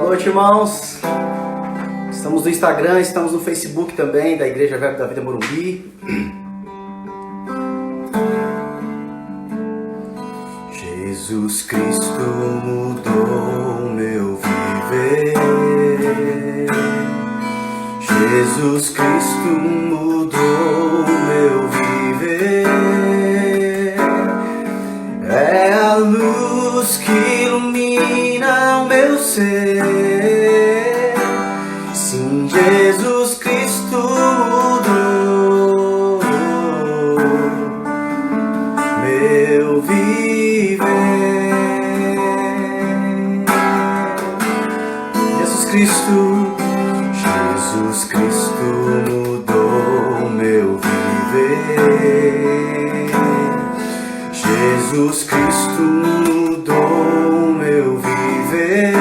noite, irmãos. Estamos no Instagram, estamos no Facebook também, da Igreja Verbo da Vida Morumbi. Jesus Cristo mudou meu viver. Jesus Cristo mudou meu viver. É a luz que ilumina o meu ser. Sim, Jesus Cristo mudou meu viver. Jesus Cristo, Jesus Cristo mudou meu viver. Jesus Cristo mudou meu viver.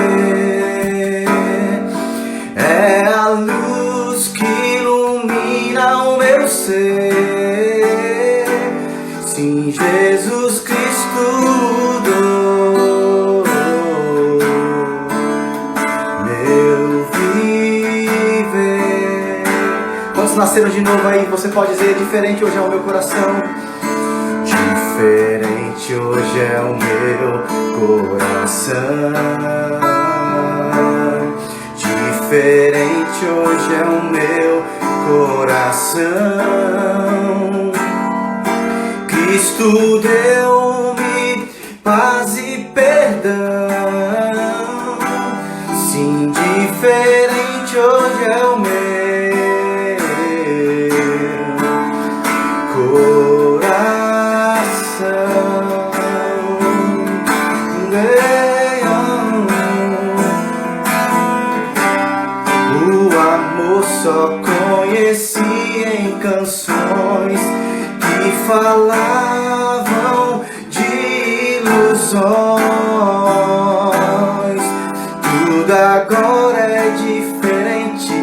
É a luz que ilumina o meu ser. Sim, Jesus Cristo mudou meu viver. Quantos nasceram de novo aí? Você pode dizer: diferente hoje é o meu coração. Diferente hoje é o meu coração. Diferente hoje é o meu coração. Cristo deu-me paz e perdão. Sim, diferente hoje é o meu só conheci em canções que falavam de ilusões. Tudo agora é diferente.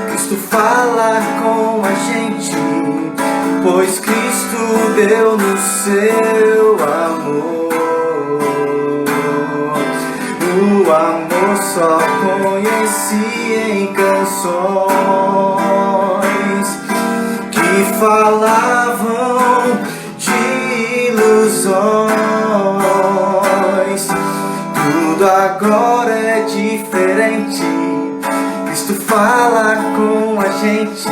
Cristo fala com a gente, pois Cristo deu no seu amor. O amor só conheci em canções que falavam de ilusões. Tudo agora é diferente. Cristo fala com a gente,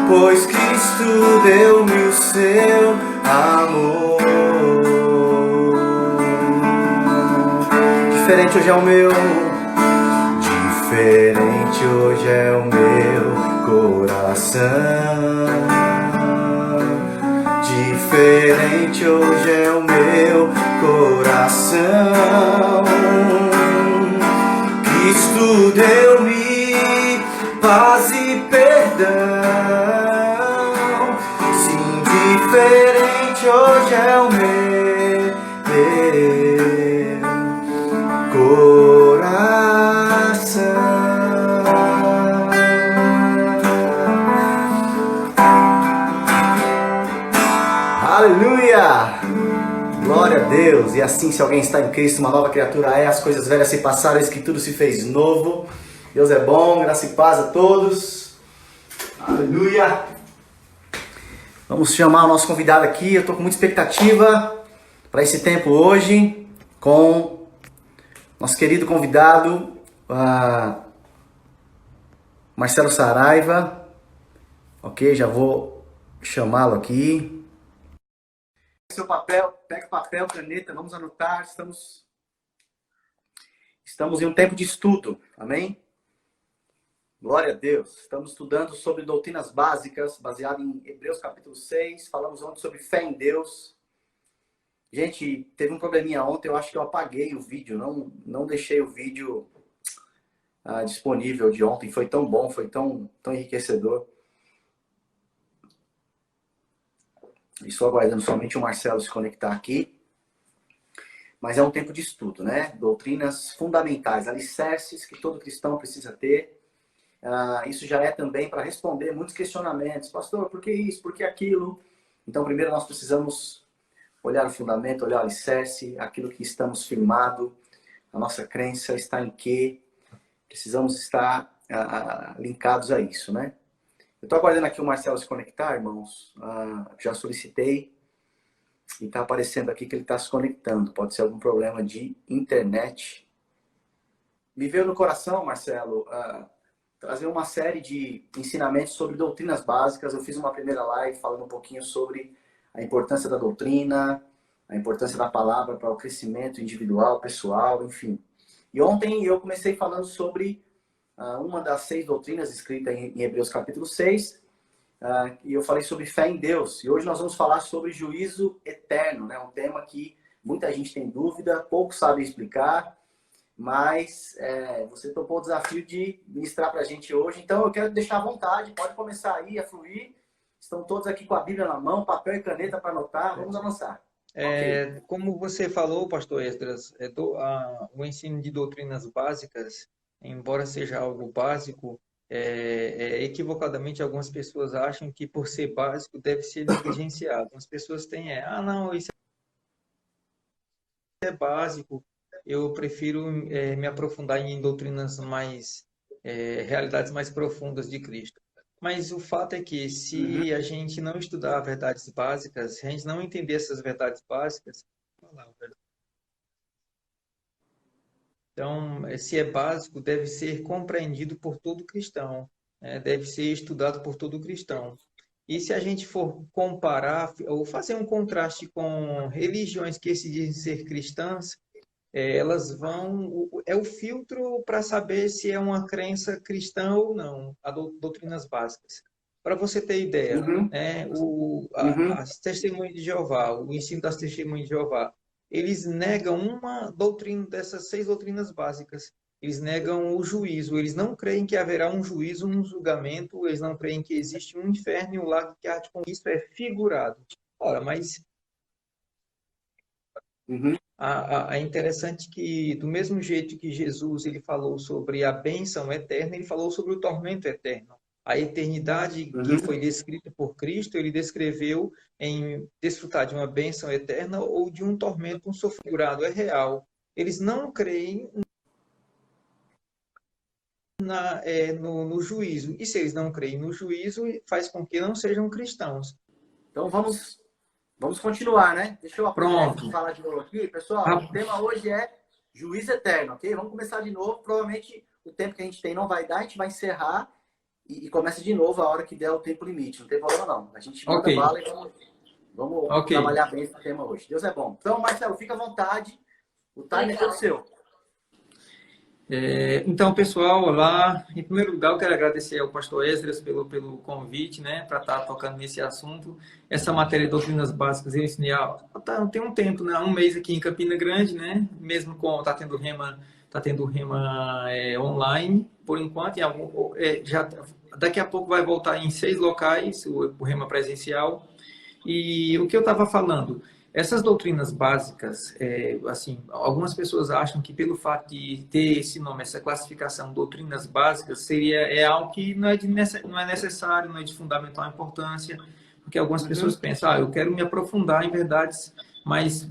pois Cristo deu-me o seu amor. Diferente hoje é o meu. Diferente hoje é o meu coração. Diferente hoje é o meu coração. Cristo deu-me paz e perdão. Sim, diferente hoje é o meu coração. Aleluia! Glória a Deus! E assim, se alguém está em Cristo, uma nova criatura é, as coisas velhas se passaram, eis que tudo se fez novo. Deus é bom, graça e paz a todos. Aleluia! Vamos chamar o nosso convidado aqui. Eu estou com muita expectativa para esse tempo hoje com nosso querido convidado, Marcelo Saraiva. Ok, já vou chamá-lo aqui. Seu papel, pega papel, caneta, vamos anotar. Estamos em um tempo de estudo, amém? Glória a Deus. Estamos estudando sobre doutrinas básicas, baseado em Hebreus capítulo 6. Falamos ontem sobre fé em Deus. Gente, teve um probleminha ontem, eu acho que eu apaguei o vídeo, não deixei o vídeo disponível de ontem. Foi tão bom, foi tão enriquecedor. Estou aguardando somente o Marcelo se conectar aqui. Mas é um tempo de estudo, né? Doutrinas fundamentais, alicerces que todo cristão precisa ter. Isso já é também para responder muitos questionamentos. Pastor, por que isso? Por que aquilo? Então, primeiro nós precisamos olhar o fundamento, olhar o alicerce, aquilo que estamos firmado. A nossa crença está em quê? precisamos estar linkados a isso, né? Eu estou aguardando aqui o Marcelo se conectar, irmãos. Já solicitei e está aparecendo aqui que ele está se conectando. Pode ser algum problema de internet. Me veio no coração, Marcelo, trazer uma série de ensinamentos sobre doutrinas básicas. Eu fiz uma primeira live falando um pouquinho sobre a importância da doutrina, a importância da palavra para o crescimento individual, pessoal, enfim. E ontem eu comecei falando sobre uma das 6 doutrinas escritas em Hebreus capítulo 6, e eu falei sobre fé em Deus. E hoje nós vamos falar sobre juízo eterno, né? Um tema que muita gente tem dúvida, poucos sabem explicar, mas você topou o desafio de ministrar para a gente hoje. Então eu quero deixar à vontade, pode começar aí a fluir. Estão todos aqui com a Bíblia na mão, papel e caneta para anotar. Vamos avançar. Okay. Como você falou, pastor Esdras, o ensino de doutrinas básicas, embora seja algo básico, equivocadamente algumas pessoas acham que por ser básico deve ser negligenciado. Algumas pessoas têm, não, isso é básico, eu prefiro me aprofundar em doutrinas mais, realidades mais profundas de Cristo. Mas o fato é que se a gente não estudar verdades básicas, se a gente não entender essas verdades básicas, então, se é básico, deve ser compreendido por todo cristão, né? Deve ser estudado por todo cristão. E se a gente for comparar ou fazer um contraste com religiões que se dizem ser cristãs, elas vão... É o filtro para saber se é uma crença cristã ou não, as doutrinas básicas. Para você ter ideia, né, as testemunhas de Jeová, o ensino das testemunhas de Jeová, eles negam uma doutrina dessas 6 doutrinas básicas. Eles negam o juízo. Eles não creem que haverá um juízo, um julgamento. Eles não creem que existe um inferno e um lago que arde com isso. É figurado. Ora, mas é interessante que, do mesmo jeito que Jesus ele falou sobre a bênção eterna, ele falou sobre o tormento eterno. A eternidade que foi descrita por Cristo, ele descreveu em desfrutar de uma bênção eterna ou de um tormento, um sofrimento é real. Eles não creem no juízo. E se eles não creem no juízo, faz com que não sejam cristãos. Então vamos continuar, né? Deixa eu falar de novo aqui. Pessoal, o tema hoje é juízo eterno, ok? Vamos começar de novo. Provavelmente o tempo que a gente tem não vai dar, a gente vai encerrar e começa de novo a hora que der o tempo limite. Não tem problema, não. A gente manda bala e vamos trabalhar bem esse tema hoje. Deus é bom. Então, Marcelo, fica à vontade. O time é todo seu. Então, pessoal, olá. Em primeiro lugar, eu quero agradecer ao pastor Esdras pelo convite, né, para estar tocando nesse assunto. Essa matéria de doutrinas básicas eu ensinei tem um tempo, né, 1 mês aqui em Campina Grande, né, mesmo com tá tendo rema online, por enquanto, daqui a pouco vai voltar em 6 locais, o rema presencial. E o que eu estava falando, essas doutrinas básicas, assim, algumas pessoas acham que pelo fato de ter esse nome, essa classificação, doutrinas básicas, algo que não é necessário, não é de fundamental importância, porque algumas pessoas pensam, eu quero me aprofundar em verdades mais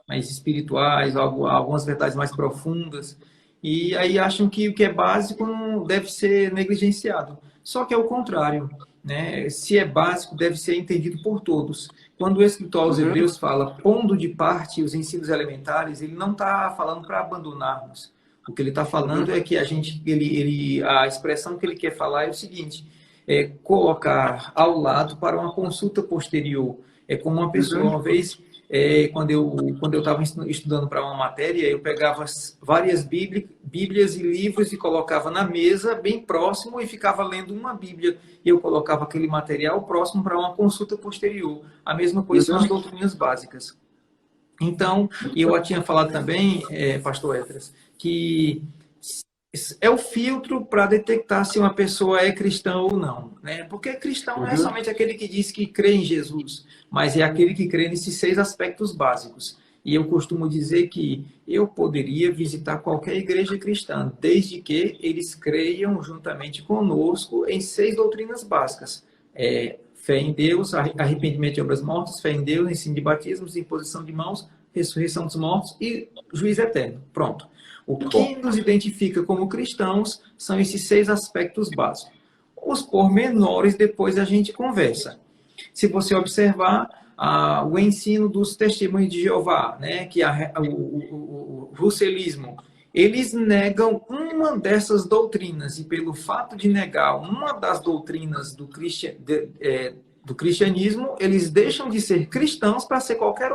espirituais, algumas verdades mais profundas, e aí acham que o que é básico não deve ser negligenciado. Só que é o contrário, né? Se é básico, deve ser entendido por todos. Quando o escritor aos Hebreus fala pondo de parte os ensinos elementares, ele não está falando para abandonarmos. O que ele está falando é que a expressão que ele quer falar é o seguinte: colocar ao lado para uma consulta posterior. É como uma pessoa, uma vez, quando eu estava estudando para uma matéria, eu pegava várias bíblias e livros e colocava na mesa, bem próximo, e ficava lendo uma bíblia. E eu colocava aquele material próximo para uma consulta posterior. A mesma coisa com as doutrinas básicas. Então, eu tinha falado também, pastor Esdras, que é o filtro para detectar se uma pessoa é cristã ou não, né? Porque cristão não é somente aquele que diz que crê em Jesus, mas é aquele que crê nesses 6 aspectos básicos. E eu costumo dizer que eu poderia visitar qualquer igreja cristã, desde que eles creiam juntamente conosco em 6 doutrinas básicas. Fé em Deus, arrependimento de obras mortas, fé em Deus, ensino de batismos, imposição de mãos, ressurreição dos mortos e juízo eterno. Pronto. O que nos identifica como cristãos são esses 6 aspectos básicos. Os pormenores depois a gente conversa. Se você observar o ensino dos testemunhos de Jeová, né, que o russelismo, eles negam uma dessas doutrinas, e pelo fato de negar uma das doutrinas do cristianismo, eles deixam de ser cristãos para ser qualquer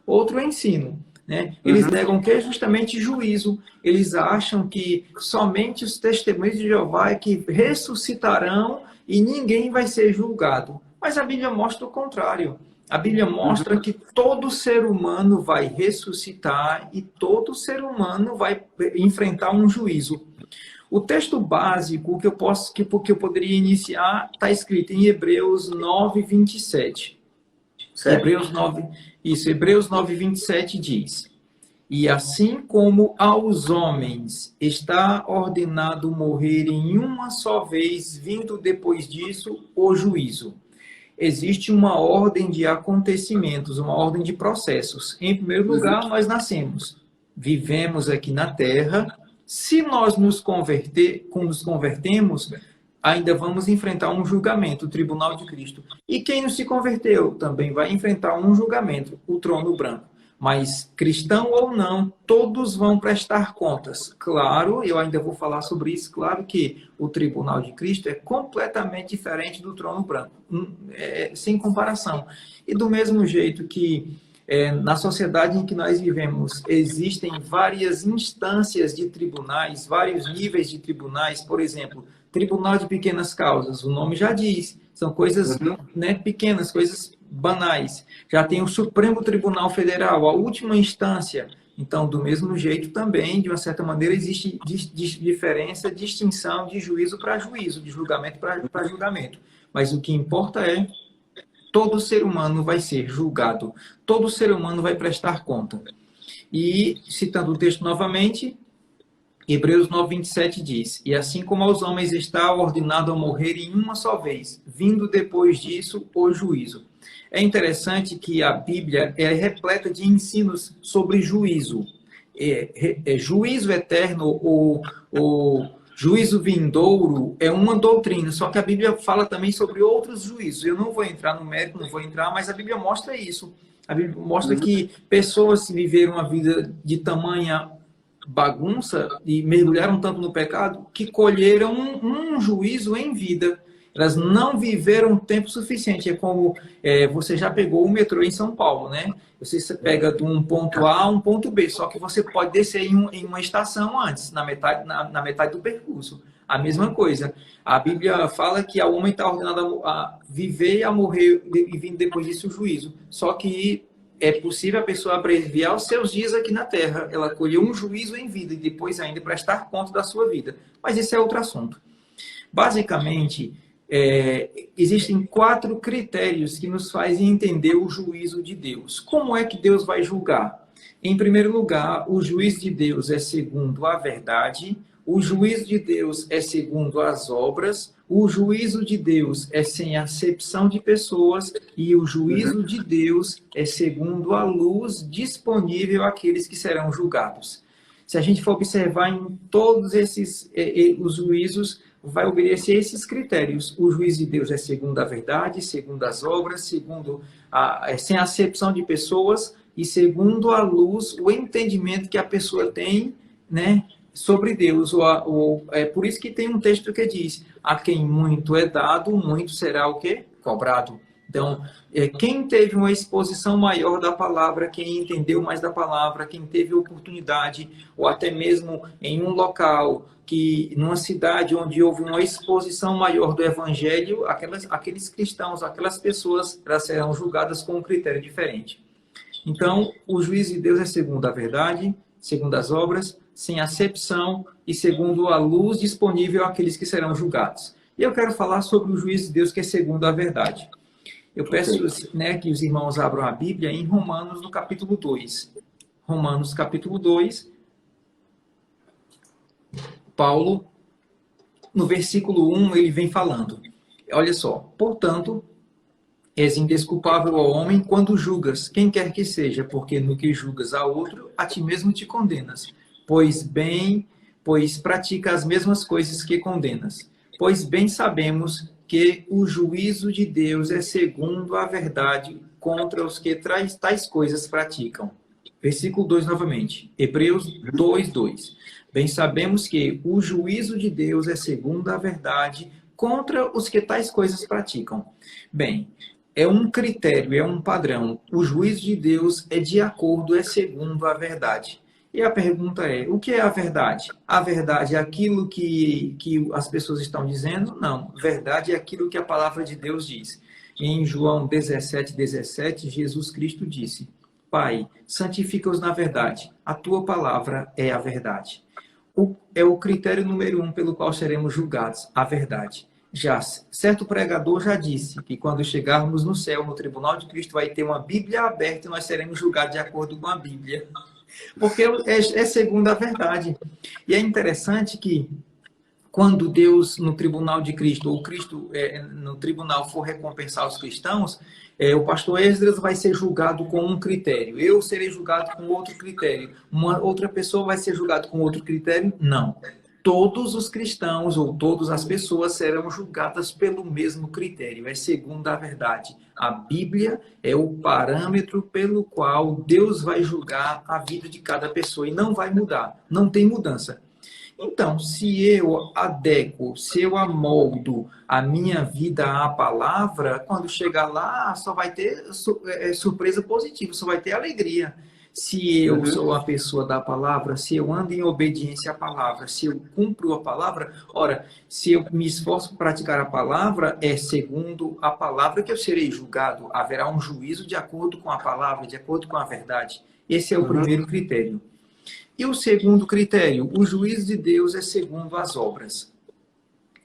outro ensino. Né? Eles negam que é justamente juízo. Eles acham que somente os testemunhos de Jeová é que ressuscitarão e ninguém vai ser julgado. Mas a Bíblia mostra o contrário. A Bíblia mostra que todo ser humano vai ressuscitar e todo ser humano vai enfrentar um juízo. O texto básico que eu poderia iniciar está escrito em Hebreus 9, 27. Certo? Hebreus 9, 27 diz: e assim como aos homens está ordenado morrer em uma só vez, vindo depois disso o juízo. Existe uma ordem de acontecimentos, uma ordem de processos. Em primeiro lugar, nós nascemos, vivemos aqui na Terra. Se nós nos convertemos, ainda vamos enfrentar um julgamento, o tribunal de Cristo. E quem não se converteu também vai enfrentar um julgamento, o trono branco. Mas, cristão ou não, todos vão prestar contas. Claro, eu ainda vou falar sobre isso, claro que o tribunal de Cristo é completamente diferente do trono branco, sem comparação. E do mesmo jeito que na sociedade em que nós vivemos, existem várias instâncias de tribunais, vários níveis de tribunais, por exemplo, tribunal de pequenas causas, o nome já diz, são coisas pequenas, coisas banais. Já tem o Supremo Tribunal Federal, a última instância. Então, do mesmo jeito também, de uma certa maneira, existe diferença, distinção de juízo para juízo, de julgamento para julgamento. Mas o que importa é todo ser humano vai ser julgado, todo ser humano vai prestar conta. E, citando o texto novamente, Hebreus 9, 27 diz: e assim como aos homens está ordenado a morrer em uma só vez, vindo depois disso o juízo. É interessante que a Bíblia é repleta de ensinos sobre juízo. Juízo eterno ou juízo vindouro é uma doutrina, só que a Bíblia fala também sobre outros juízos. Eu não vou entrar no mérito, mas a Bíblia mostra isso. A Bíblia mostra que pessoas que viveram a vida de tamanha bagunça e mergulharam tanto no pecado que colheram um juízo em vida. Elas não viveram tempo suficiente. É como você já pegou o metrô em São Paulo, né? Você pega de um ponto A a um ponto B, só que você pode descer em uma estação antes, na metade do percurso. A mesma coisa. A Bíblia fala que a homem está ordenado a viver e a morrer e vir depois disso o juízo. Só que é possível a pessoa abreviar os seus dias aqui na Terra. Ela colheu um juízo em vida e depois ainda prestar conta da sua vida. Mas esse é outro assunto. Basicamente, existem 4 critérios que nos fazem entender o juízo de Deus. Como é que Deus vai julgar? Em primeiro lugar, o juízo de Deus é segundo a verdade, o juízo de Deus é segundo as obras, o juízo de Deus é sem acepção de pessoas e o juízo de Deus é segundo a luz disponível àqueles que serão julgados. Se a gente for observar em todos esses os juízos, vai obedecer esses critérios. O juízo de Deus é segundo a verdade, segundo as obras, sem acepção de pessoas e segundo a luz, o entendimento que a pessoa tem, né, sobre Deus. É por isso que tem um texto que diz: a quem muito é dado, muito será o quê? Cobrado. Então, quem teve uma exposição maior da palavra, quem entendeu mais da palavra, quem teve oportunidade, ou até mesmo em um local, numa cidade onde houve uma exposição maior do evangelho, aqueles cristãos, aquelas pessoas, elas serão julgadas com um critério diferente. Então, o juízo de Deus é segundo a verdade, segundo as obras, sem acepção e segundo a luz disponível àqueles que serão julgados. E eu quero falar sobre o juízo de Deus que é segundo a verdade. Eu peço, né, que os irmãos abram a Bíblia em Romanos, no capítulo 2. Romanos, capítulo 2. Paulo, no versículo 1, ele vem falando. Olha só. Portanto, És indesculpável ao homem quando julgas, quem quer que seja, porque no que julgas a outro, a ti mesmo te condenas. Pois pratica as mesmas coisas que condenas. Pois bem sabemos que o juízo de Deus é segundo a verdade contra os que tais coisas praticam. Versículo 2 novamente. Hebreus 2:2. Bem sabemos que o juízo de Deus é segundo a verdade contra os que tais coisas praticam. Bem, é um critério, é um padrão. O juízo de Deus é de acordo, é segundo a verdade. E a pergunta é, o que é a verdade? A verdade é aquilo que as pessoas estão dizendo? Não. Verdade é aquilo que a palavra de Deus diz. Em João 17:17, Jesus Cristo disse, Pai, santifica-os na verdade. A tua palavra é a verdade. É o critério número 1 pelo qual seremos julgados, a verdade. Já certo pregador já disse que quando chegarmos no céu, no tribunal de Cristo, vai ter uma Bíblia aberta e nós seremos julgados de acordo com a Bíblia. Porque é segundo a verdade. E é interessante que quando Deus, no tribunal de Cristo, ou Cristo no tribunal for recompensar os cristãos, o pastor Esdras vai ser julgado com um critério. Eu serei julgado com outro critério. Uma outra pessoa vai ser julgada com outro critério? Não. Todos os cristãos ou todas as pessoas serão julgadas pelo mesmo critério. É segundo a verdade. A Bíblia é o parâmetro pelo qual Deus vai julgar a vida de cada pessoa e não vai mudar. Não tem mudança. Então, se eu adequo, se eu amoldo a minha vida à palavra, quando chegar lá, só vai ter surpresa positiva, só vai ter alegria. Se eu sou a pessoa da palavra, se eu ando em obediência à palavra, se eu cumpro a palavra, ora, se eu me esforço para praticar a palavra, é segundo a palavra que eu serei julgado. Haverá um juízo de acordo com a palavra, de acordo com a verdade. Esse é o primeiro critério. E o segundo critério, o juízo de Deus é segundo as obras.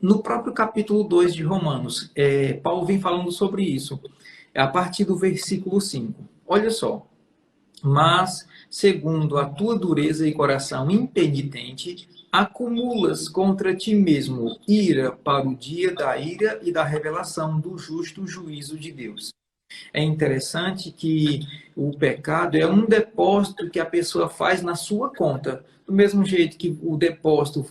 No próprio capítulo 2 de Romanos, Paulo vem falando sobre isso, a partir do versículo 5. Olha só. Mas, segundo a tua dureza e coração impenitente, acumulas contra ti mesmo ira para o dia da ira e da revelação do justo juízo de Deus. É interessante que o pecado é um depósito que a pessoa faz na sua conta. Do mesmo jeito que o depósito,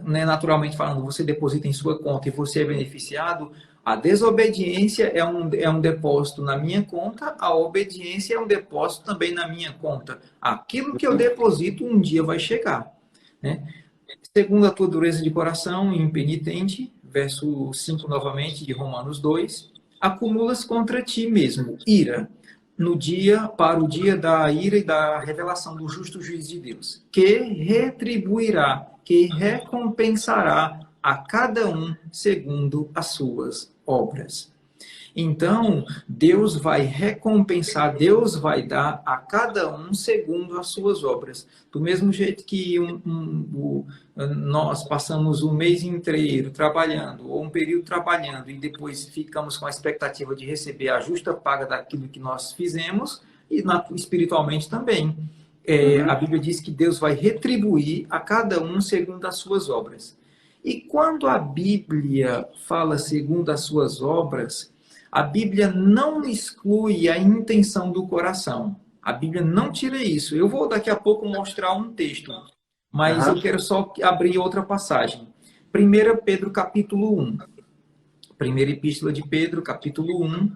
naturalmente falando, você deposita em sua conta e você é beneficiado, a desobediência é um depósito na minha conta, a obediência é um depósito também na minha conta. Aquilo que eu deposito um dia vai chegar. Né? Segundo a tua dureza de coração, impenitente, verso 5 novamente de Romanos 2, acumulas contra ti mesmo ira, para o dia da ira e da revelação do justo juiz de Deus, que retribuirá, que recompensará a cada um segundo as suas obras. Então, Deus vai recompensar, Deus vai dar a cada um segundo as suas obras. Do mesmo jeito que nós passamos um mês inteiro trabalhando, ou um período trabalhando, e depois ficamos com a expectativa de receber a justa paga daquilo que nós fizemos, e espiritualmente também. A Bíblia diz que Deus vai retribuir a cada um segundo as suas obras. E quando a Bíblia fala segundo as suas obras, a Bíblia não exclui a intenção do coração. A Bíblia não tira isso. Eu vou daqui a pouco mostrar um texto, mas eu quero só abrir outra passagem. 1 Pedro capítulo 1. Primeira Epístola de Pedro, capítulo 1,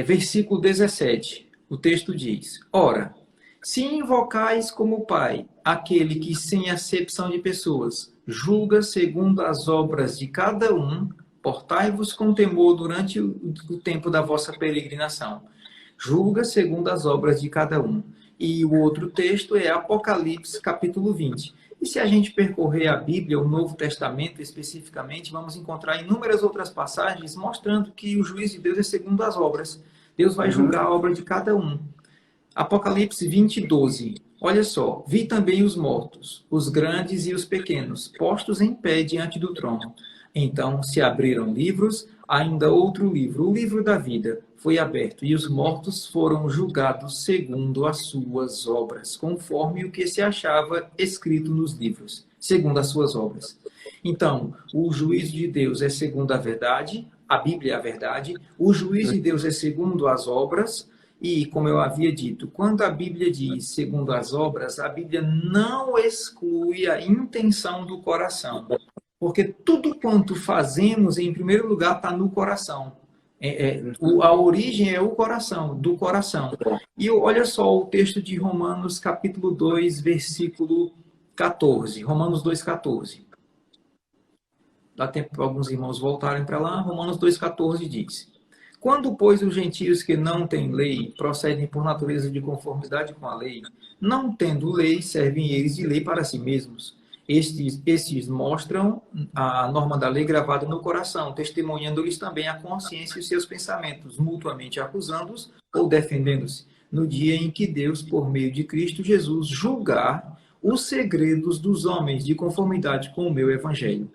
versículo 17. O texto diz, Ora, se invocais como Pai aquele que, sem acepção de pessoas, julga segundo as obras de cada um, portai-vos com temor durante o tempo da vossa peregrinação. Julga segundo as obras de cada um. E o outro texto é Apocalipse, capítulo 20. E se a gente percorrer a Bíblia, o Novo Testamento especificamente, vamos encontrar inúmeras outras passagens mostrando que o juízo de Deus é segundo as obras. Deus vai julgar a obra de cada um. Apocalipse 20, 12. Olha só. Vi também os mortos, os grandes e os pequenos, postos em pé diante do trono. Então se abriram livros, ainda outro livro, o livro da vida, foi aberto, e os mortos foram julgados segundo as suas obras, conforme o que se achava escrito nos livros, segundo as suas obras. Então, o juízo de Deus é segundo a verdade, a Bíblia é a verdade, o juízo de Deus é segundo as obras, e, como eu havia dito, quando a Bíblia diz segundo as obras, a Bíblia não exclui a intenção do coração. Porque tudo quanto fazemos, em primeiro lugar, está no coração. A origem é o coração, do coração. E olha só o texto de Romanos, capítulo 2, versículo 14. Romanos 2,14. Dá tempo para alguns irmãos voltarem para lá. Romanos 2,14 diz: quando, pois, os gentios que não têm lei procedem por natureza de conformidade com a lei, não tendo lei, servem eles de lei para si mesmos. Estes mostram a norma da lei gravada no coração, testemunhando-lhes também a consciência e os seus pensamentos, mutuamente acusando-os ou defendendo-se, no dia em que Deus, por meio de Cristo Jesus, julgar os segredos dos homens de conformidade com o meu evangelho.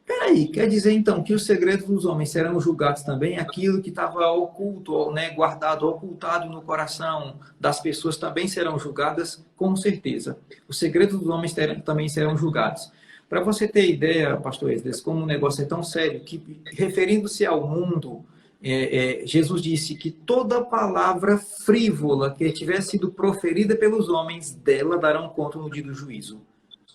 Peraí, quer dizer então que os segredos dos homens serão julgados também? Aquilo que estava oculto, né, guardado, ocultado no coração das pessoas também serão julgadas? Com certeza. Os segredos dos homens também serão julgados. Para você ter ideia, pastor Esdras, como o negócio é tão sério, que referindo-se ao mundo, Jesus disse que toda palavra frívola que tiver sido proferida pelos homens, dela darão conta no dia do juízo.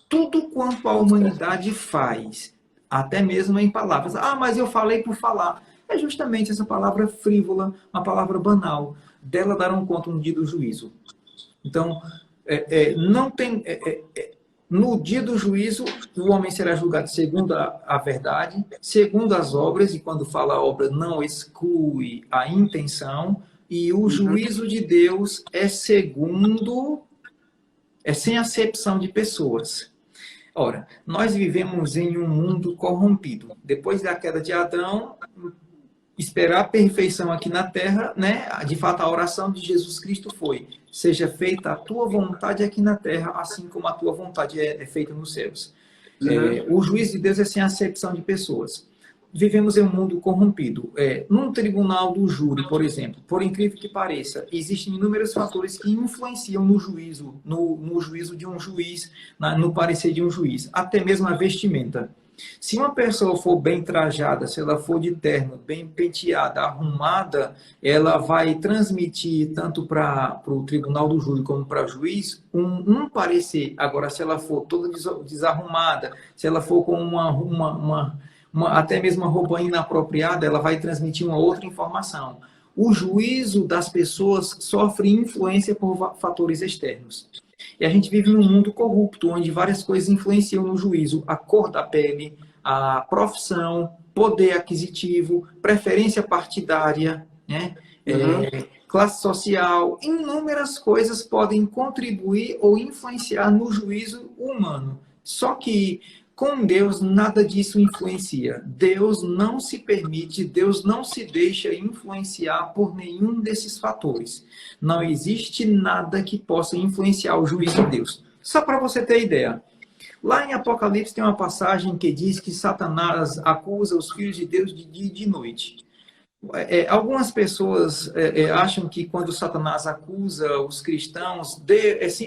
Tudo quanto a humanidade faz, até mesmo em palavras. Ah, mas eu falei por falar. É justamente essa palavra frívola, uma palavra banal. Dela darão conta no dia do juízo. Então, não tem... no dia do juízo, o homem será julgado segundo a verdade, segundo as obras, e quando fala obra, não exclui a intenção, e o juízo de Deus é segundo... é sem acepção de pessoas. Ora, nós vivemos em um mundo corrompido. Depois da queda de Adão, esperar a perfeição aqui na Terra, né? De fato, a oração de Jesus Cristo foi: seja feita a tua vontade aqui na Terra, assim como a tua vontade é feita nos céus. O juízo de Deus é sem acepção de pessoas. Vivemos em um mundo corrompido. Num tribunal do júri, por exemplo, por incrível que pareça, existem inúmeros fatores que influenciam no juízo, no juízo de um juiz, no parecer de um juiz, até mesmo a vestimenta. Se uma pessoa for bem trajada, se ela for de terno, bem penteada, arrumada, ela vai transmitir tanto para o tribunal do júri como para o juiz um parecer. Agora, se ela for toda desarrumada, se ela for com até mesmo uma roupa inapropriada, ela vai transmitir uma outra informação. O juízo das pessoas sofre influência por fatores externos. E a gente vive num mundo corrupto, onde várias coisas influenciam no juízo. A cor da pele, a profissão, poder aquisitivo, preferência partidária, né? Classe social, inúmeras coisas podem contribuir ou influenciar no juízo humano. Só que com Deus, nada disso influencia. Deus não se permite, Deus não se deixa influenciar por nenhum desses fatores. Não existe nada que possa influenciar o juízo de Deus. Só para você ter ideia. Lá em Apocalipse tem uma passagem que diz que Satanás acusa os filhos de Deus de dia e de noite. Algumas pessoas acham que quando Satanás acusa os cristãos,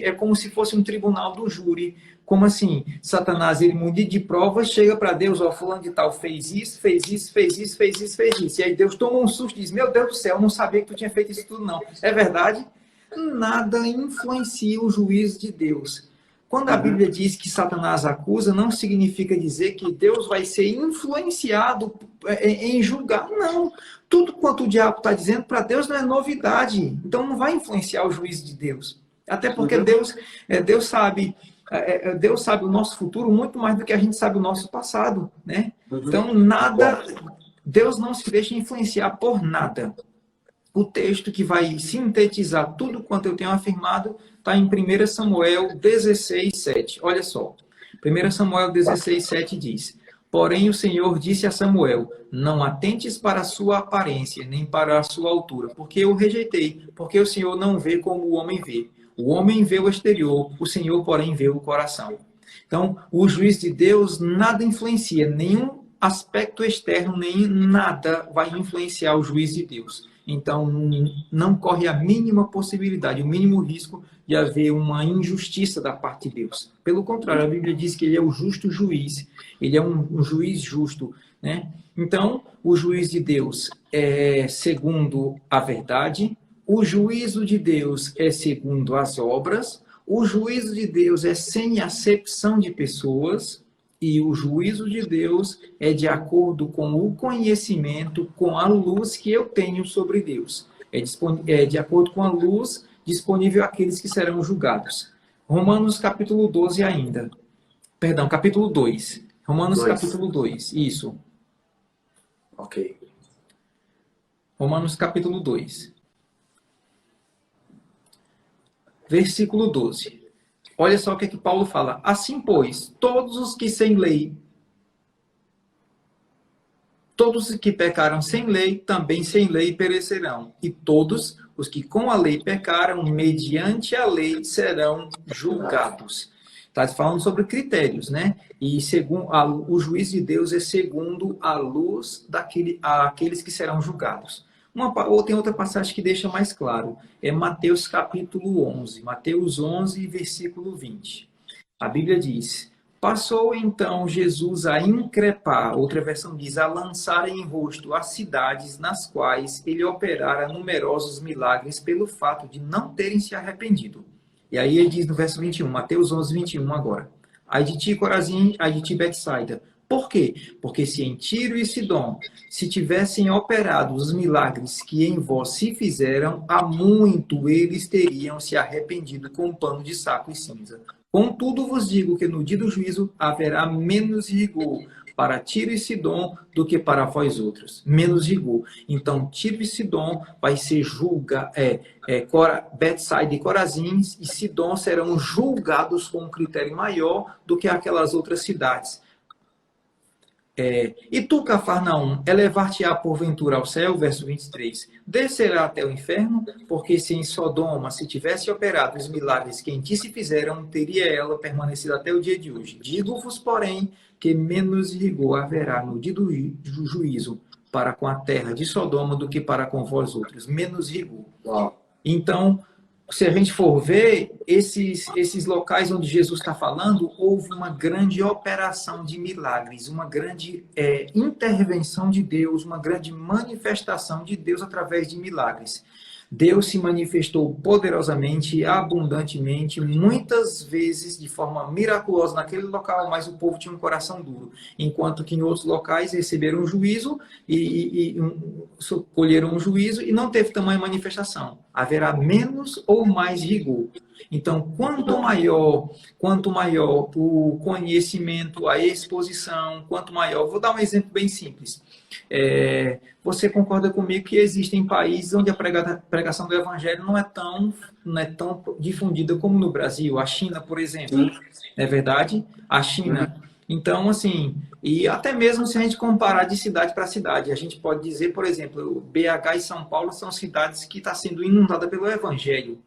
é como se fosse um tribunal do júri. Como assim? Satanás, ele munido de provas, chega para Deus: ó, fulano de tal fez isso, fez isso, fez isso, fez isso, fez isso. E aí Deus toma um susto e diz: meu Deus do céu, eu não sabia que tu tinha feito isso tudo, não. É verdade? Nada influencia o juízo de Deus. Quando a Bíblia diz que Satanás acusa, não significa dizer que Deus vai ser influenciado em julgar. Não. Tudo quanto o diabo está dizendo para Deus não é novidade. Então não vai influenciar o juízo de Deus. Até porque Deus sabe o nosso futuro muito mais do que a gente sabe o nosso passado, né? Então Deus não se deixa influenciar por nada. O texto que vai sintetizar tudo quanto eu tenho afirmado está em 1 Samuel 16, 7. Olha só. 1 Samuel 16, 7 diz: porém o Senhor disse a Samuel: não atentes para a sua aparência, nem para a sua altura, porque eu rejeitei, porque o Senhor não vê como o homem vê. O homem vê o exterior, o Senhor, porém, vê o coração. Então, o juiz de Deus nada influencia, nenhum aspecto externo, nem nada vai influenciar o juiz de Deus. Então, não corre a mínima possibilidade, o mínimo risco de haver uma injustiça da parte de Deus. Pelo contrário, a Bíblia diz que ele é o justo juiz, ele é um juiz justo, né? Então, o juiz de Deus é segundo a verdade, o juízo de Deus é segundo as obras, o juízo de Deus é sem acepção de pessoas, e o juízo de Deus é de acordo com o conhecimento, com a luz que eu tenho sobre Deus. É de acordo com a luz disponível àqueles que serão julgados. Romanos capítulo 12 ainda. Perdão, capítulo 2. Romanos capítulo 2, isso. Ok. Romanos capítulo 2. Versículo 12. Olha só o que Paulo fala. Assim, pois, todos os que pecaram sem lei, também sem lei perecerão. E todos os que com a lei pecaram, mediante a lei, serão julgados. Está falando sobre critérios, né? E segundo o juiz de Deus é segundo a luz daqueles que serão julgados. Tem outra passagem que deixa mais claro. É Mateus capítulo 11. Mateus 11, versículo 20. A Bíblia diz: passou então Jesus a increpar, outra versão diz, a lançar em rosto as cidades nas quais ele operara numerosos milagres pelo fato de não terem se arrependido. E aí ele diz no verso 21, Mateus 11, 21 agora. Ai de ti, Corazim, ai de ti, Betsaida. Por quê? Porque se em Tiro e Sidom se tivessem operado os milagres que em vós se fizeram, há muito eles teriam se arrependido com pano de saco e cinza. Contudo vos digo que no dia do juízo haverá menos rigor para Tiro e Sidom do que para vós outros. Menos rigor. Então, Tiro e Sidom vai ser Betsaida e Corazim e Sidom serão julgados com um critério maior do que aquelas outras cidades. E tu, Cafarnaum, elevar-te-á porventura ao céu, verso 23, descerá até o inferno, porque se em Sodoma se tivesse operado os milagres que em ti se fizeram, teria ela permanecido até o dia de hoje. Digo-vos, porém, que menos rigor haverá no dia do juízo para com a terra de Sodoma do que para com vós outros. Menos rigor. Uau. Então, se a gente for ver, esses locais onde Jesus está falando, houve uma grande operação de milagres, uma grande intervenção de Deus, uma grande manifestação de Deus através de milagres. Deus se manifestou poderosamente, abundantemente, muitas vezes de forma miraculosa naquele local, mas o povo tinha um coração duro. Enquanto que em outros locais receberam um juízo colheram um juízo e não teve tamanha manifestação. Haverá menos ou mais rigor. Então, quanto maior o conhecimento, a exposição, quanto maior... Vou dar um exemplo bem simples. Você concorda comigo que existem países onde a pregação do evangelho não é tão difundida como no Brasil? A China, por exemplo. Não é verdade? A China. Então, assim, e até mesmo se a gente comparar de cidade para cidade, a gente pode dizer, por exemplo, BH e São Paulo são cidades que estão sendo inundadas pelo evangelho.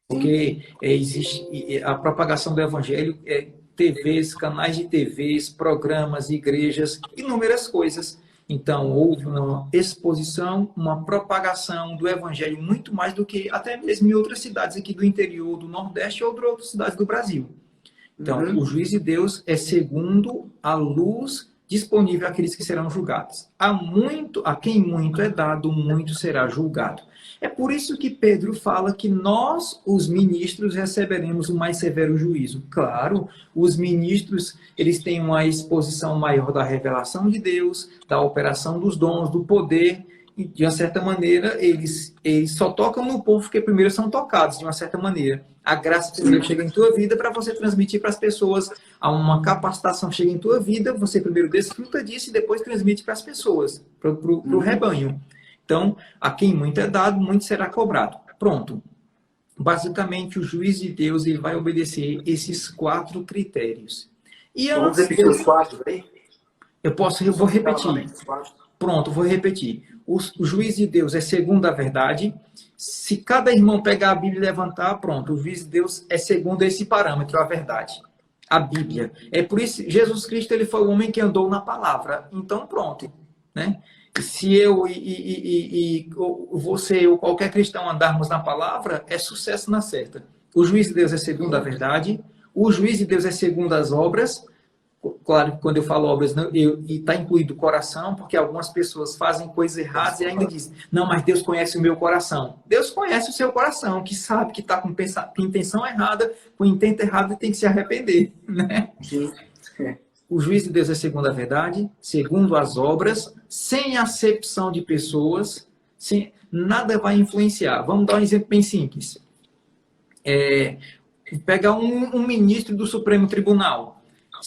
Porque existe a propagação do evangelho, TVs, canais de TVs, programas, igrejas, inúmeras coisas. Então, houve uma exposição, uma propagação do evangelho muito mais do que até mesmo em outras cidades aqui do interior, do Nordeste ou de outras cidades do Brasil. Então, o juiz de Deus é segundo a luz disponível àqueles que serão julgados. A quem muito é dado, muito será julgado. É por isso que Pedro fala que nós, os ministros, receberemos o mais severo juízo. Claro, os ministros, eles têm uma exposição maior da revelação de Deus, da operação dos dons, do poder, e de uma certa maneira, eles só tocam no povo porque primeiro são tocados, de uma certa maneira. A graça primeiro chega em tua vida para você transmitir para as pessoas. Há uma capacitação chega em tua vida, você primeiro desfruta disso e depois transmite para as pessoas, para o rebanho. Então, a quem muito é dado, muito será cobrado. Pronto. Basicamente, o juiz de Deus ele vai obedecer esses 4 critérios. E vamos repetir os 4 aí? Eu vou repetir. Pronto, vou repetir. O juiz de Deus é segundo a verdade. Se cada irmão pegar a Bíblia e levantar, pronto, o juiz de Deus é segundo esse parâmetro, a verdade. A Bíblia. É por isso, Jesus Cristo ele foi o homem que andou na palavra. Então, pronto, né? se eu ou você ou qualquer cristão andarmos na palavra, é sucesso na certa. O juiz de Deus é segundo a verdade, o juiz de Deus é segundo as obras. Claro que quando eu falo obras, e está incluído o coração, porque algumas pessoas fazem coisas erradas e ainda dizem, não, mas Deus conhece o meu coração. Deus conhece o seu coração, que sabe que está com intenção errada, com intento errado e tem que se arrepender, né? Sim. O juiz de Deus é segundo a verdade, segundo as obras, sem acepção de pessoas, nada vai influenciar. Vamos dar um exemplo bem simples. Pegar um ministro do Supremo Tribunal.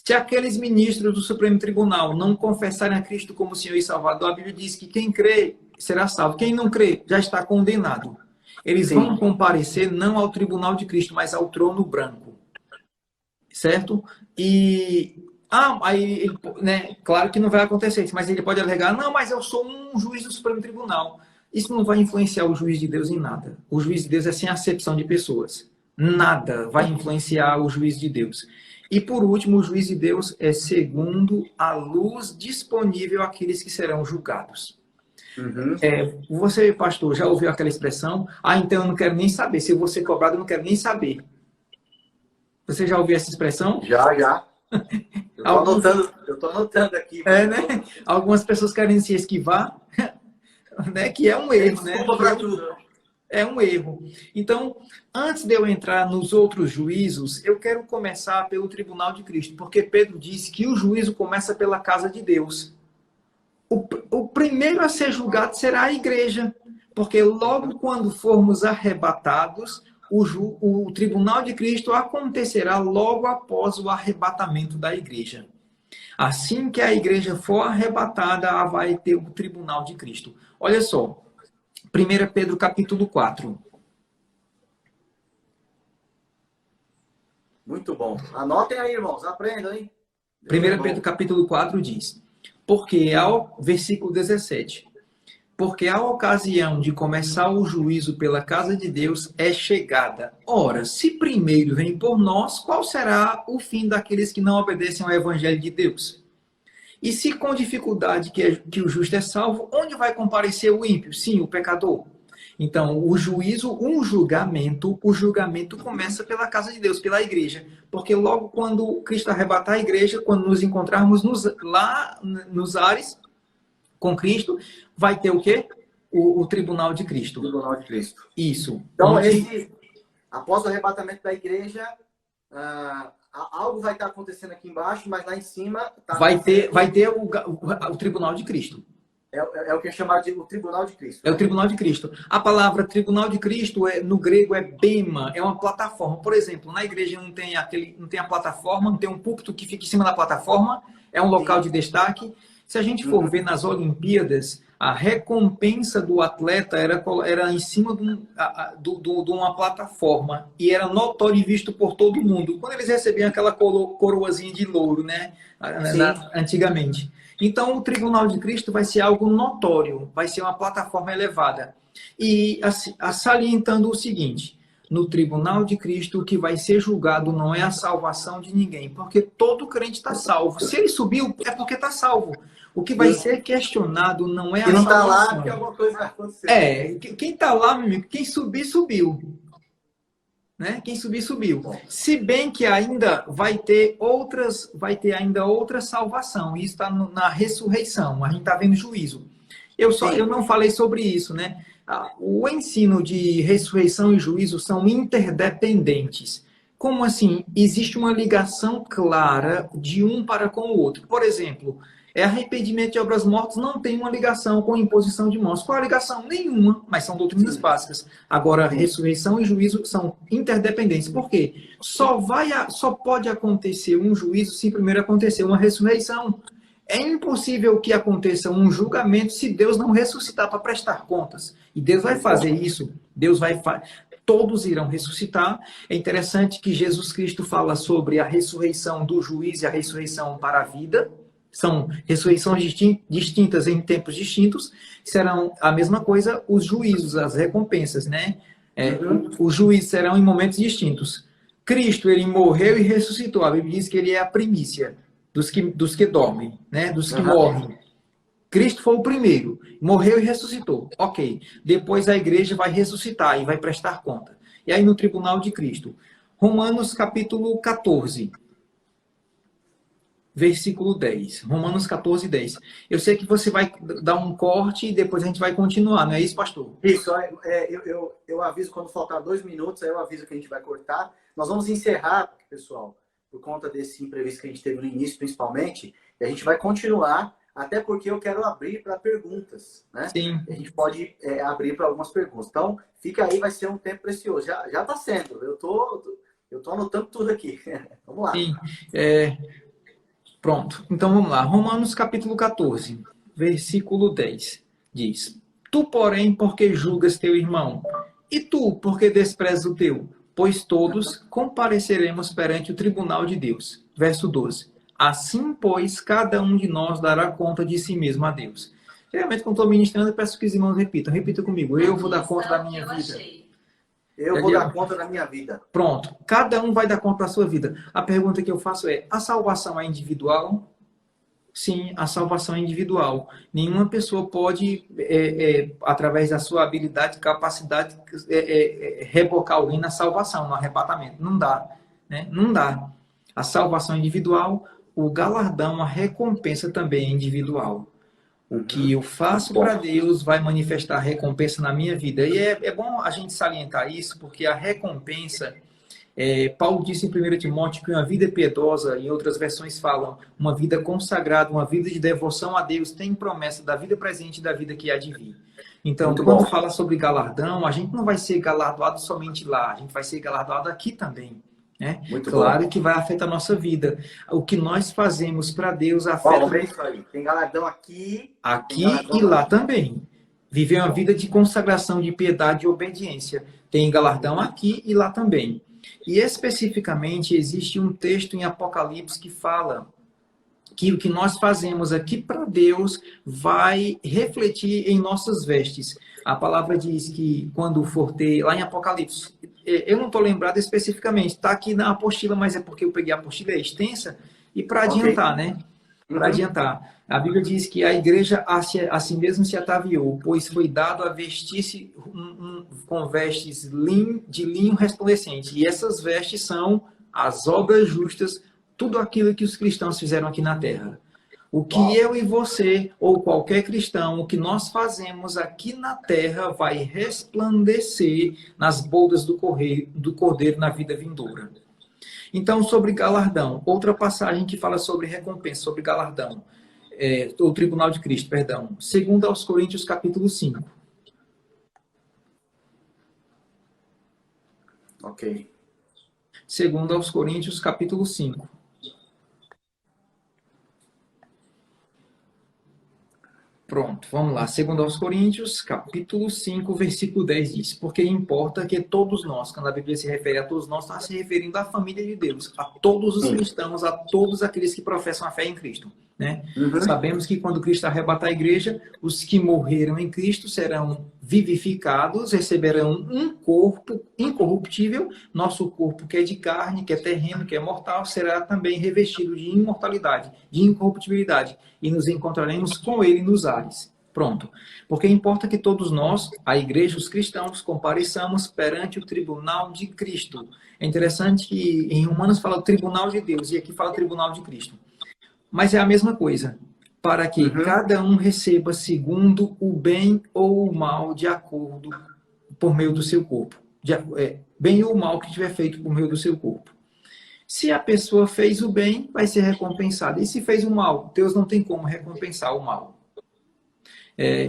Se aqueles ministros do Supremo Tribunal não confessarem a Cristo como Senhor e Salvador, a Bíblia diz que quem crê será salvo. Quem não crê já está condenado. Eles vão comparecer não ao tribunal de Cristo, mas ao trono branco. Certo? Aí, né, claro que não vai acontecer isso, mas ele pode alegar, não, mas eu sou um juiz do Supremo Tribunal. Isso não vai influenciar o juiz de Deus em nada. O juiz de Deus é sem acepção de pessoas. Nada vai influenciar o juiz de Deus. E, por último, o juiz de Deus é segundo a luz disponível àqueles que serão julgados. Uhum. Você, pastor, já ouviu aquela expressão? Então eu não quero nem saber. Se eu vou ser cobrado, eu não quero nem saber. Você já ouviu essa expressão? Já. Eu estou anotando aqui. Né? Algumas pessoas querem se esquivar, né? Que é um erro, né? É um erro. Então, antes de eu entrar nos outros juízos, eu quero começar pelo tribunal de Cristo, porque Pedro disse que o juízo começa pela casa de Deus. O primeiro a ser julgado será a igreja, porque logo quando formos arrebatados, o tribunal de Cristo acontecerá logo após o arrebatamento da igreja. Assim que a igreja for arrebatada, vai ter o tribunal de Cristo. Olha só, 1 Pedro capítulo 4. Muito bom. Anotem aí, irmãos. Aprendam, hein? 1 Pedro capítulo 4 diz, versículo 17, porque a ocasião de começar o juízo pela casa de Deus é chegada. Ora, se primeiro vem por nós, qual será o fim daqueles que não obedecem ao evangelho de Deus? E se com dificuldade que o justo é salvo, onde vai comparecer o ímpio? Sim, o pecador. Então, o julgamento começa pela casa de Deus, pela igreja. Porque logo quando Cristo arrebatar a igreja, quando nos encontrarmos lá nos ares com Cristo, vai ter o quê? O tribunal de Cristo. O tribunal de Cristo. Isso. Então, após o arrebatamento da igreja, algo vai estar acontecendo aqui embaixo, mas lá em cima... vai ter o tribunal de Cristo. É o que é chamado de o tribunal de Cristo. É o tribunal de Cristo. A palavra tribunal de Cristo, no grego, é bema, é uma plataforma. Por exemplo, na igreja não tem a plataforma, não tem um púlpito que fica em cima da plataforma, é um local de destaque. Se a gente for ver nas Olimpíadas, a recompensa do atleta era em cima de uma plataforma e era notório e visto por todo mundo. Quando eles recebiam aquela coroazinha de louro, né? Antigamente. Então, o tribunal de Cristo vai ser algo notório, vai ser uma plataforma elevada. E salientando o seguinte, no tribunal de Cristo, o que vai ser julgado não é a salvação de ninguém, porque todo crente está salvo. Se ele subiu, é porque está salvo. O que vai ser questionado não é a salvação. Quem não está lá, porque alguma coisa vai acontecer. Quem está lá, meu amigo, quem subir, subiu. Né? Quem subir, subiu. Se bem que ainda vai ter ainda outra salvação. Isso está na ressurreição. A gente está vendo juízo. Eu não falei sobre isso, né? O ensino de ressurreição e juízo são interdependentes. Como assim? Existe uma ligação clara de um para com o outro. Por exemplo, arrependimento de obras mortas não tem uma ligação com imposição de mãos. Qual a ligação? Nenhuma, mas são doutrinas básicas. Agora, ressurreição e juízo são interdependentes. Por quê? Só pode acontecer um juízo se primeiro acontecer uma ressurreição. É impossível que aconteça um julgamento se Deus não ressuscitar para prestar contas. E Deus vai fazer isso. Todos irão ressuscitar. É interessante que Jesus Cristo fala sobre a ressurreição do juiz e a ressurreição para a vida. São ressurreições distintas em tempos distintos. Serão a mesma coisa os juízos, as recompensas, né? Os juízes serão em momentos distintos. Cristo, ele morreu e ressuscitou. A Bíblia diz que ele é a primícia dos que dormem, né? Dos que morrem. Cristo foi o primeiro, morreu e ressuscitou. Ok. Depois a igreja vai ressuscitar e vai prestar conta. E aí no tribunal de Cristo. Romanos capítulo 14, versículo 10. Romanos 14, 10. Eu sei que você vai dar um corte e depois a gente vai continuar, não é isso, pastor? Isso, eu aviso quando faltar 2 minutos, aí eu aviso que a gente vai cortar. Nós vamos encerrar, pessoal, por conta desse imprevisto que a gente teve no início, principalmente, e a gente vai continuar, até porque eu quero abrir para perguntas, né? Sim. A gente pode abrir para algumas perguntas. Então, fica aí, vai ser um tempo precioso. Já está sendo, eu tô anotando tudo aqui. Vamos lá. Sim. Pronto. Então vamos lá. Romanos capítulo 14, versículo 10. Diz: Tu, porém, porque julgas teu irmão? E tu, porque desprezas o teu? Pois todos compareceremos perante o tribunal de Deus. Verso 12. Assim, pois, cada um de nós dará conta de si mesmo a Deus. Geralmente, quando estou ministrando, eu peço que os irmãos repitam. Repita comigo. Eu vou dar conta da minha vida. Eu vou dar conta da minha vida. Pronto. Cada um vai dar conta da sua vida. A pergunta que eu faço é: a salvação é individual? Sim, a salvação é individual. Nenhuma pessoa pode, através da sua habilidade, capacidade, rebocar alguém na salvação, no arrebatamento. Não dá. Né? Não dá. A salvação é individual, o galardão, a recompensa também é individual. O que eu faço para Deus vai manifestar recompensa na minha vida. E é bom a gente salientar isso, porque a recompensa... Paulo disse em 1 Timóteo que uma vida piedosa, em outras versões falam, uma vida consagrada, uma vida de devoção a Deus, tem promessa da vida presente e da vida que há de vir. Então, quando fala sobre galardão, a gente não vai ser galardoado somente lá, a gente vai ser galardoado aqui também. Né? Claro que vai afetar a nossa vida. O que nós fazemos para Deus afeta... isso aí. Tem galardão aqui e lá também. Viver uma vida de consagração, de piedade e obediência. Tem galardão aqui e lá também. E especificamente existe um texto em Apocalipse que fala que o que nós fazemos aqui para Deus vai refletir em nossas vestes. A palavra diz que quando for ter, lá em Apocalipse, eu não estou lembrado especificamente, está aqui na apostila, mas é porque eu peguei a apostila, é extensa, e para adiantar, né? Para adiantar. A Bíblia diz que a igreja a si mesmo se ataviou, pois foi dado a vestir-se com vestes de linho resplandecente. E essas vestes são as obras justas, tudo aquilo que os cristãos fizeram aqui na terra. O que eu e você, ou qualquer cristão, o que nós fazemos aqui na terra vai resplandecer nas bodas do Cordeiro na vida vindoura. Então, sobre galardão, outra passagem que fala sobre recompensa, sobre galardão, o Tribunal de Cristo, perdão, 2 aos Coríntios, capítulo 5. Ok. 2 aos Coríntios, capítulo 5. Pronto, vamos lá. 2 aos Coríntios, capítulo 5, versículo 10 diz: Porque importa que todos nós, quando a Bíblia se refere a todos nós, está se referindo à família de Deus, a todos os cristãos, a todos aqueles que professam a fé em Cristo. Né? Sabemos que quando Cristo arrebatar a igreja, os que morreram em Cristo serão vivificados, receberão um corpo incorruptível, nosso corpo que é de carne, que é terreno, que é mortal, será também revestido de imortalidade, de incorruptibilidade, e nos encontraremos com ele nos ares. Pronto. Porque importa que todos nós, a igreja, os cristãos, compareçamos perante o tribunal de Cristo. É interessante que em Romanos fala o tribunal de Deus, e aqui fala o tribunal de Cristo. Mas é a mesma coisa, para que cada um receba segundo o bem ou o mal de acordo por meio do seu corpo. Bem ou mal que tiver feito por meio do seu corpo. Se a pessoa fez o bem, vai ser recompensada. E se fez o mal, Deus não tem como recompensar o mal.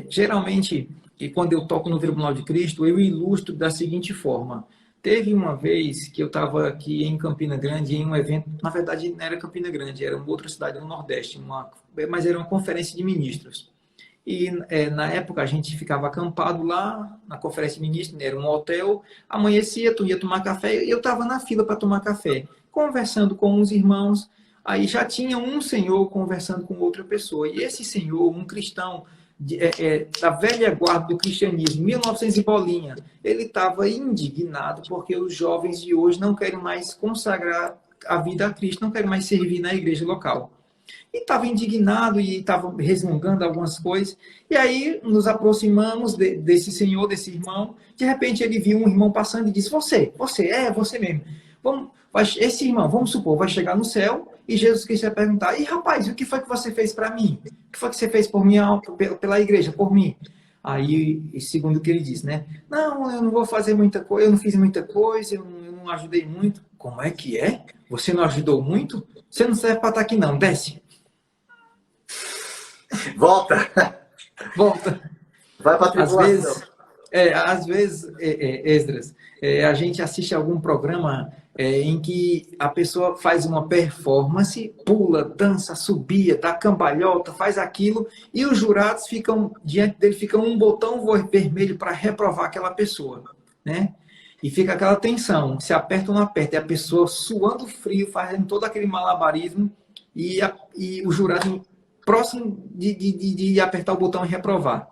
Geralmente, e quando eu toco no Tribunal de Cristo, eu ilustro da seguinte forma. Teve uma vez que eu estava aqui em Campina Grande, em um evento, na verdade não era Campina Grande, era uma outra cidade no Nordeste, mas era uma conferência de ministros. E na época a gente ficava acampado lá, na conferência de ministros, era um hotel, amanhecia, tu ia tomar café, eu estava na fila para tomar café, conversando com uns irmãos, aí já tinha um senhor conversando com outra pessoa, e esse senhor, um cristão, da velha guarda do cristianismo, 1900 e bolinha, ele estava indignado porque os jovens de hoje não querem mais consagrar a vida a Cristo, não querem mais servir na igreja local. E estava indignado e estava resmungando algumas coisas. E aí nos aproximamos desse senhor, desse irmão. De repente ele viu um irmão passando e disse: você mesmo. Esse irmão, vamos supor, vai chegar no céu e Jesus Cristo vai perguntar: e rapaz, o que foi que você fez para mim? O que foi que você fez por mim, pela igreja, por mim? Aí, segundo o que ele disse, né? Não, eu não vou fazer muita coisa, eu não fiz muita coisa, eu não ajudei muito. Como é que é? Você não ajudou muito? Você não serve para estar aqui não, desce. Volta! Volta. Vai para a tribulação. Às vezes, Esdras, a gente assiste algum programa em que a pessoa faz uma performance, pula, dança, subia, dá cambalhota, faz aquilo, e os jurados ficam, diante dele, fica um botão vermelho para reprovar aquela pessoa, né? E fica aquela tensão, se aperta ou não aperta, e a pessoa suando frio, fazendo todo aquele malabarismo, e o jurado próximo de apertar o botão e reprovar.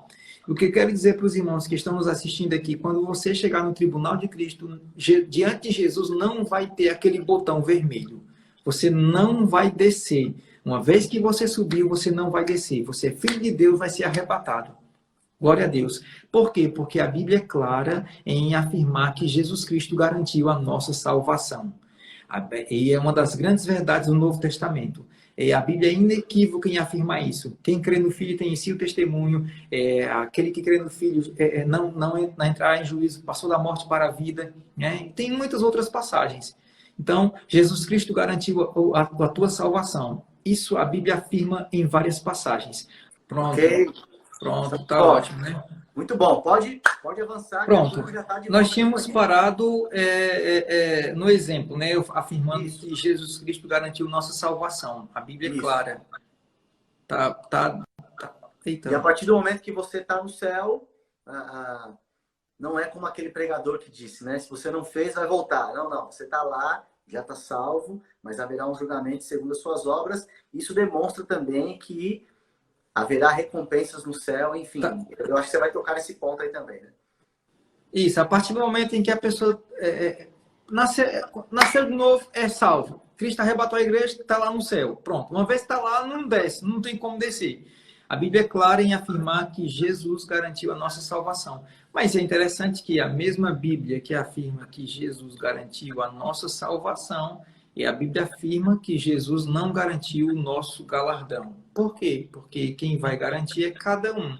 O que eu quero dizer para os irmãos que estão nos assistindo aqui, quando você chegar no tribunal de Cristo, diante de Jesus, não vai ter aquele botão vermelho. Você não vai descer. Uma vez que você subiu, você não vai descer. Você é filho de Deus, vai ser arrebatado. Glória a Deus. Por quê? Porque a Bíblia é clara em afirmar que Jesus Cristo garantiu a nossa salvação. E é uma das grandes verdades do Novo Testamento. A Bíblia é inequívoca em afirmar isso. Quem crê no Filho tem em si o testemunho. Aquele que crê no Filho não entrar em juízo, passou da morte para a vida. Né? Tem muitas outras passagens. Então, Jesus Cristo garantiu a tua salvação. Isso a Bíblia afirma em várias passagens. Pronto. Okay. Pronto, tá ótimo, né? Muito bom, pode avançar. Pronto, nós tínhamos parado no exemplo, né? Afirmando isso, que Jesus Cristo garantiu nossa salvação. A Bíblia é clara. E a partir do momento que você está no céu, não é como aquele pregador que disse, né? Se você não fez, vai voltar. Não, você está lá, já está salvo, mas haverá um julgamento segundo as suas obras. Isso demonstra também que haverá recompensas no céu, enfim. Tá. Eu acho que você vai tocar nesse ponto aí também, né? Isso, a partir do momento em que a pessoa nasceu de novo, é salvo. Cristo arrebatou a igreja, está lá no céu. Pronto. Uma vez que está lá, não desce, não tem como descer. A Bíblia é clara em afirmar que Jesus garantiu a nossa salvação. Mas é interessante que a mesma Bíblia que afirma que Jesus garantiu a nossa salvação, e a Bíblia afirma que Jesus não garantiu o nosso galardão. Por quê? Porque quem vai garantir é cada um.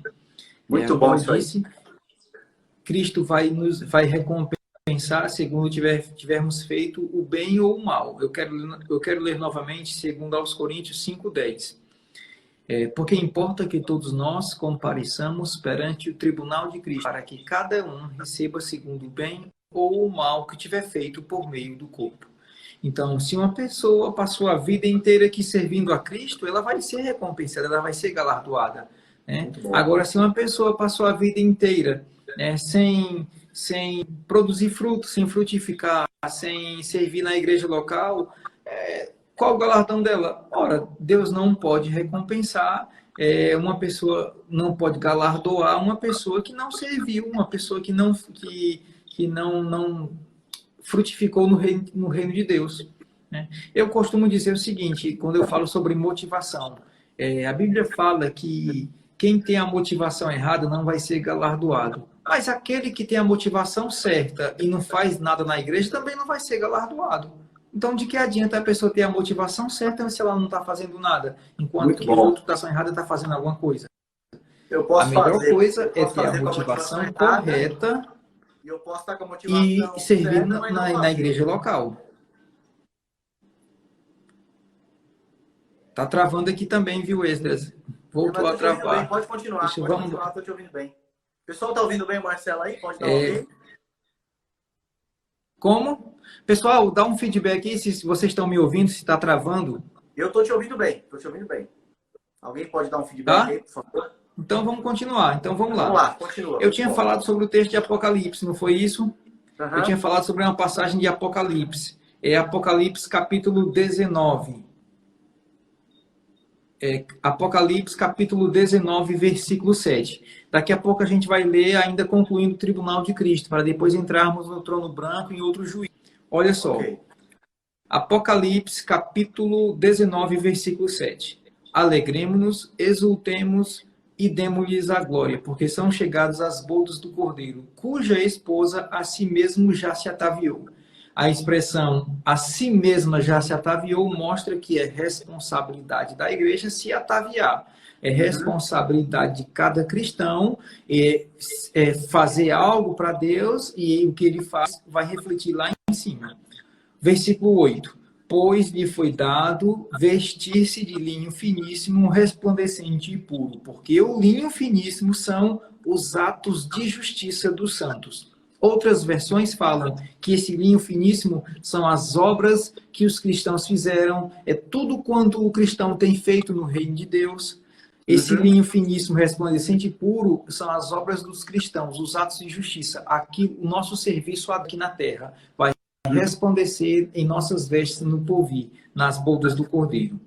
Muito bom isso aí. Cristo vai recompensar segundo tivermos feito o bem ou o mal. Eu quero ler novamente segundo aos Coríntios 5:10. Porque importa que todos nós compareçamos perante o tribunal de Cristo, para que cada um receba segundo o bem ou o mal que tiver feito por meio do corpo. Então, se uma pessoa passou a vida inteira aqui servindo a Cristo, ela vai ser recompensada, ela vai ser galardoada. Né? Agora, se uma pessoa passou a vida inteira sem produzir fruto, sem frutificar, sem servir na igreja local, qual o galardão dela? Ora, Deus não pode recompensar uma pessoa, não pode galardoar uma pessoa que não serviu, uma pessoa que não frutificou no reino de Deus. Né? Eu costumo dizer o seguinte, quando eu falo sobre motivação, a Bíblia fala que quem tem a motivação errada não vai ser galardoado. Mas aquele que tem a motivação certa e não faz nada na igreja também não vai ser galardoado. Então, de que adianta a pessoa ter a motivação certa se ela não está fazendo nada, enquanto que a motivação errada está fazendo alguma coisa? A melhor coisa é ter a motivação correta e eu posso estar com a motivação e servir na igreja local. Tá travando aqui também, viu, Esdras? Voltou a travar. Pode continuar, estou te ouvindo bem. O pessoal tá ouvindo bem, Marcelo, aí? Pode dar um ok? Como? Pessoal, dá um feedback aí se vocês estão me ouvindo, se está travando. Eu estou te ouvindo bem, Alguém pode dar um feedback aí, por favor? Então vamos continuar. Então vamos lá. Vamos lá, continua. Eu tinha falado sobre o texto de Apocalipse, não foi isso? Uhum. Eu tinha falado sobre uma passagem de Apocalipse. Apocalipse capítulo 19. Apocalipse capítulo 19, versículo 7. Daqui a pouco a gente vai ler ainda concluindo o tribunal de Cristo, para depois entrarmos no trono branco em outro juízo. Olha só. Okay. Apocalipse capítulo 19, versículo 7. Alegremo-nos, exultemos e demos-lhes a glória, porque são chegados as bodas do Cordeiro, cuja esposa a si mesmo já se ataviou. A expressão a si mesma já se ataviou mostra que é responsabilidade da igreja se ataviar. É responsabilidade de cada cristão fazer algo para Deus, e o que ele faz vai refletir lá em cima. Versículo 8. Pois lhe foi dado vestir-se de linho finíssimo, resplandecente e puro, porque o linho finíssimo são os atos de justiça dos santos. Outras versões falam que esse linho finíssimo são as obras que os cristãos fizeram, é tudo quanto o cristão tem feito no reino de Deus. Esse linho finíssimo, resplandecente e puro são as obras dos cristãos, os atos de justiça. Aqui, o nosso serviço aqui na terra vai resplandecer em nossas vestes no porvir, nas bodas do Cordeiro.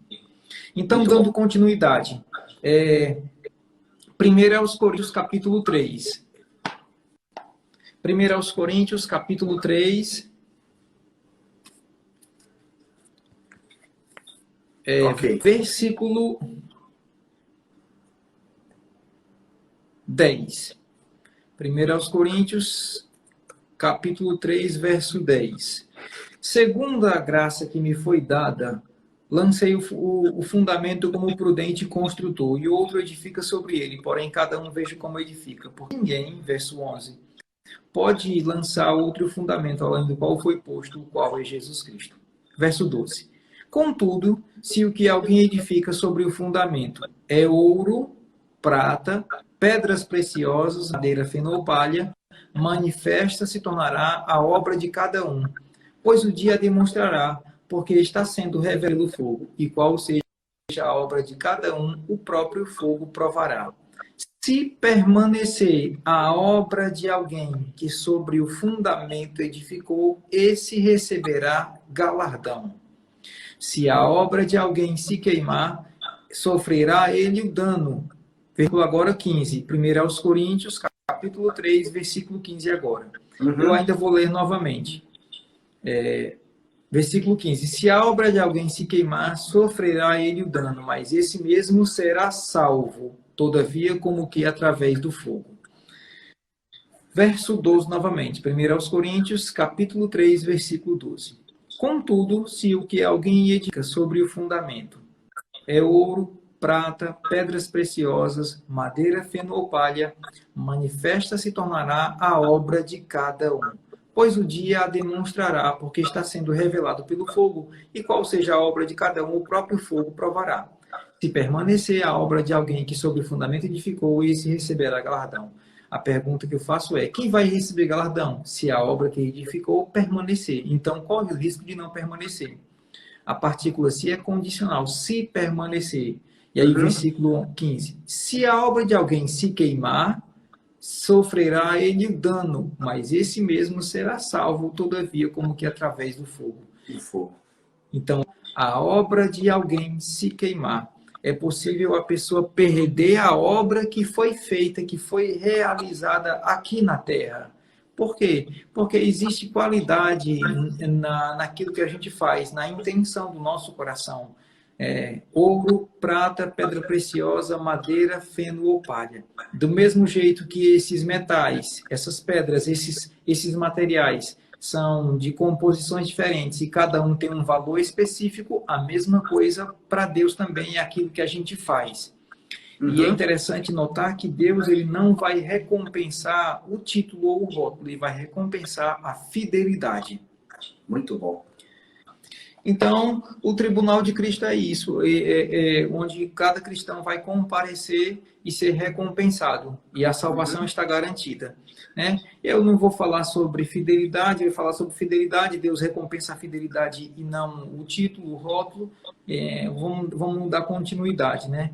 Então, dando continuidade, 1 Coríntios capítulo 3. 1 Coríntios capítulo 3, versículo 10. 1 Coríntios capítulo 3, verso 10. Segundo a graça que me foi dada, lancei o fundamento como prudente construtor, e outro edifica sobre ele, porém cada um veja como edifica. Porque ninguém, verso 11, pode lançar outro fundamento, além do qual foi posto, o qual é Jesus Cristo. Verso 12. Contudo, se o que alguém edifica sobre o fundamento é ouro, prata, pedras preciosas, madeira, feno ou palha, manifesta se tornará a obra de cada um, pois o dia demonstrará, porque está sendo revelado o fogo, e qual seja a obra de cada um, o próprio fogo provará. Se permanecer a obra de alguém que sobre o fundamento edificou, esse receberá galardão. Se a obra de alguém se queimar, sofrerá ele o dano. Versículo agora 15, 1 Coríntios, capítulo 3, versículo 15 agora. Eu ainda vou ler novamente. Versículo 15. Se a obra de alguém se queimar, sofrerá ele o dano, mas esse mesmo será salvo, todavia como que através do fogo. Verso 12 novamente. 1 Coríntios, capítulo 3, versículo 12. Contudo, se o que alguém edifica sobre o fundamento é ouro, prata, pedras preciosas, madeira, feno ou palha, manifesta se tornará a obra de cada um. Pois o dia a demonstrará, porque está sendo revelado pelo fogo, e qual seja a obra de cada um, o próprio fogo provará. Se permanecer a obra de alguém que sobre o fundamento edificou, esse receberá galardão. A pergunta que eu faço é, quem vai receber galardão? Se a obra que edificou permanecer. Então, corre o risco de não permanecer. A partícula se é condicional, se permanecer. E aí, versículo 15. Se a obra de alguém se queimar, sofrerá ele o dano, mas esse mesmo será salvo, todavia, como que através do fogo. Então, a obra de alguém se queimar. É possível a pessoa perder a obra que foi feita, que foi realizada aqui na Terra. Por quê? Porque existe qualidade naquilo que a gente faz, na intenção do nosso coração. Ouro, prata, pedra preciosa, madeira, feno ou palha. Do mesmo jeito que esses metais, essas pedras, esses materiais são de composições diferentes e cada um tem um valor específico, a mesma coisa para Deus também é aquilo que a gente faz. E é interessante notar que Deus ele não vai recompensar o título ou o rótulo, ele vai recompensar a fidelidade. Muito bom. Então, o tribunal de Cristo é isso, onde cada cristão vai comparecer e ser recompensado, e a salvação está garantida. Né? Eu não vou falar sobre fidelidade, eu vou falar sobre fidelidade, Deus recompensa a fidelidade e não o título, o rótulo, vamos dar continuidade. Né?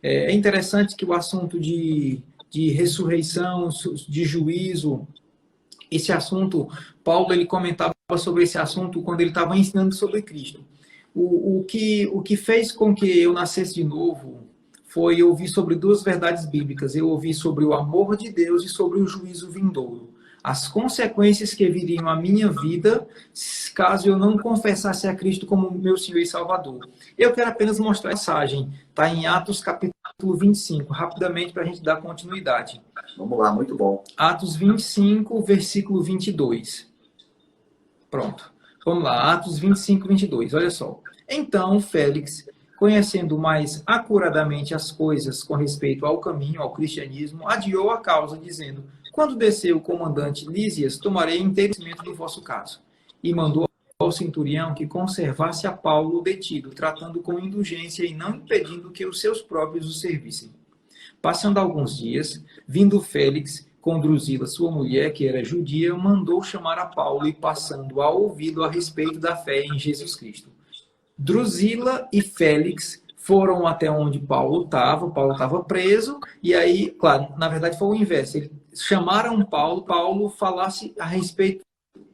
É interessante que o assunto de ressurreição, de juízo, esse assunto, Paulo ele comentava sobre esse assunto quando ele estava ensinando sobre Cristo. O que fez com que eu nascesse de novo foi ouvir sobre duas verdades bíblicas. Eu ouvi sobre o amor de Deus e sobre o juízo vindouro. as consequências que viriam à minha vida caso eu não confessasse a Cristo como meu Senhor e Salvador. Eu quero apenas mostrar a mensagem. Está em Atos capítulo 25, rapidamente para a gente dar continuidade. Vamos lá, muito bom. Atos 25, versículo 22. Pronto. Vamos lá, Atos 25, 22. Olha só. Então, Félix, conhecendo mais acuradamente as coisas com respeito ao caminho, ao cristianismo, adiou a causa, dizendo: quando descer o comandante Lísias, tomarei inteiro conhecimento do vosso caso. E mandou ao centurião que conservasse a Paulo detido, tratando com indulgência e não impedindo que os seus próprios o servissem. Passando alguns dias, vindo Félix, com Drusila, sua mulher, que era judia, mandou chamar a Paulo e passando a ouvi-lo a respeito da fé em Jesus Cristo. Drusila e Félix foram até onde Paulo estava preso, e aí, claro, na verdade foi o inverso, eles chamaram Paulo falasse a respeito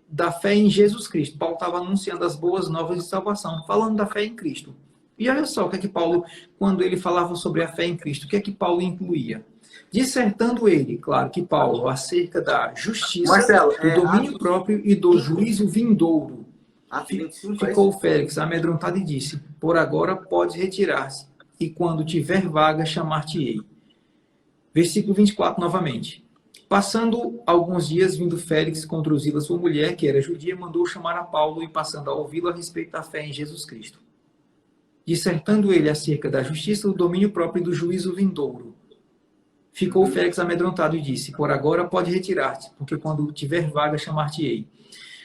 da fé em Jesus Cristo. Paulo estava anunciando as boas novas de salvação, falando da fé em Cristo. E olha só o que é que Paulo, quando ele falava sobre a fé em Cristo, o que é que Paulo incluía? Dissertando ele, claro que Paulo, acerca da justiça, Marcelo, do domínio próprio e do juízo vindouro. Ficou Félix amedrontado e disse: por agora pode retirar-se, e quando tiver vaga, chamar-te-ei. Versículo 24 novamente. Passando alguns dias, vindo Félix com Drusila, sua mulher, que era judia, mandou chamar a Paulo e passando a ouvi-lo a respeito da fé em Jesus Cristo. Dissertando ele acerca da justiça, do domínio próprio e do juízo vindouro. Ficou Félix amedrontado e disse: por agora pode retirar-te, porque quando tiver vaga, chamar-te-ei.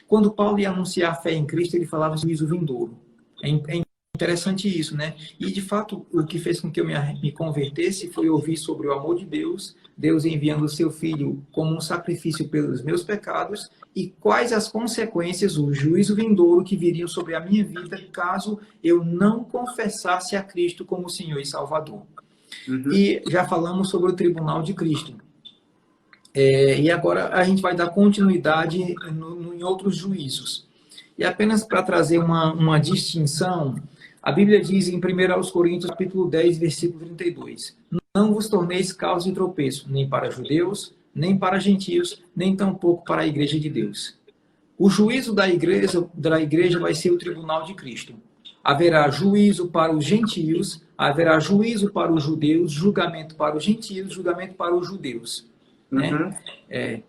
Quando Paulo ia anunciar a fé em Cristo, ele falava sobre juízo vindouro. É interessante isso, né? E, de fato, o que fez com que eu me convertesse foi ouvir sobre o amor de Deus, Deus enviando o seu Filho como um sacrifício pelos meus pecados, e quais as consequências, o juízo vindouro que viriam sobre a minha vida caso eu não confessasse a Cristo como Senhor e Salvador. E já falamos sobre o tribunal de Cristo. E agora a gente vai dar continuidade em outros juízos. E apenas para trazer uma distinção, a Bíblia diz em 1 Coríntios, capítulo 10, versículo 32, não vos torneis causa de tropeço, nem para judeus, nem para gentios, nem tampouco para a igreja de Deus. O juízo da igreja vai ser o tribunal de Cristo. Haverá juízo para os gentios, haverá juízo para os judeus, julgamento para os gentios, julgamento para os judeus. Né?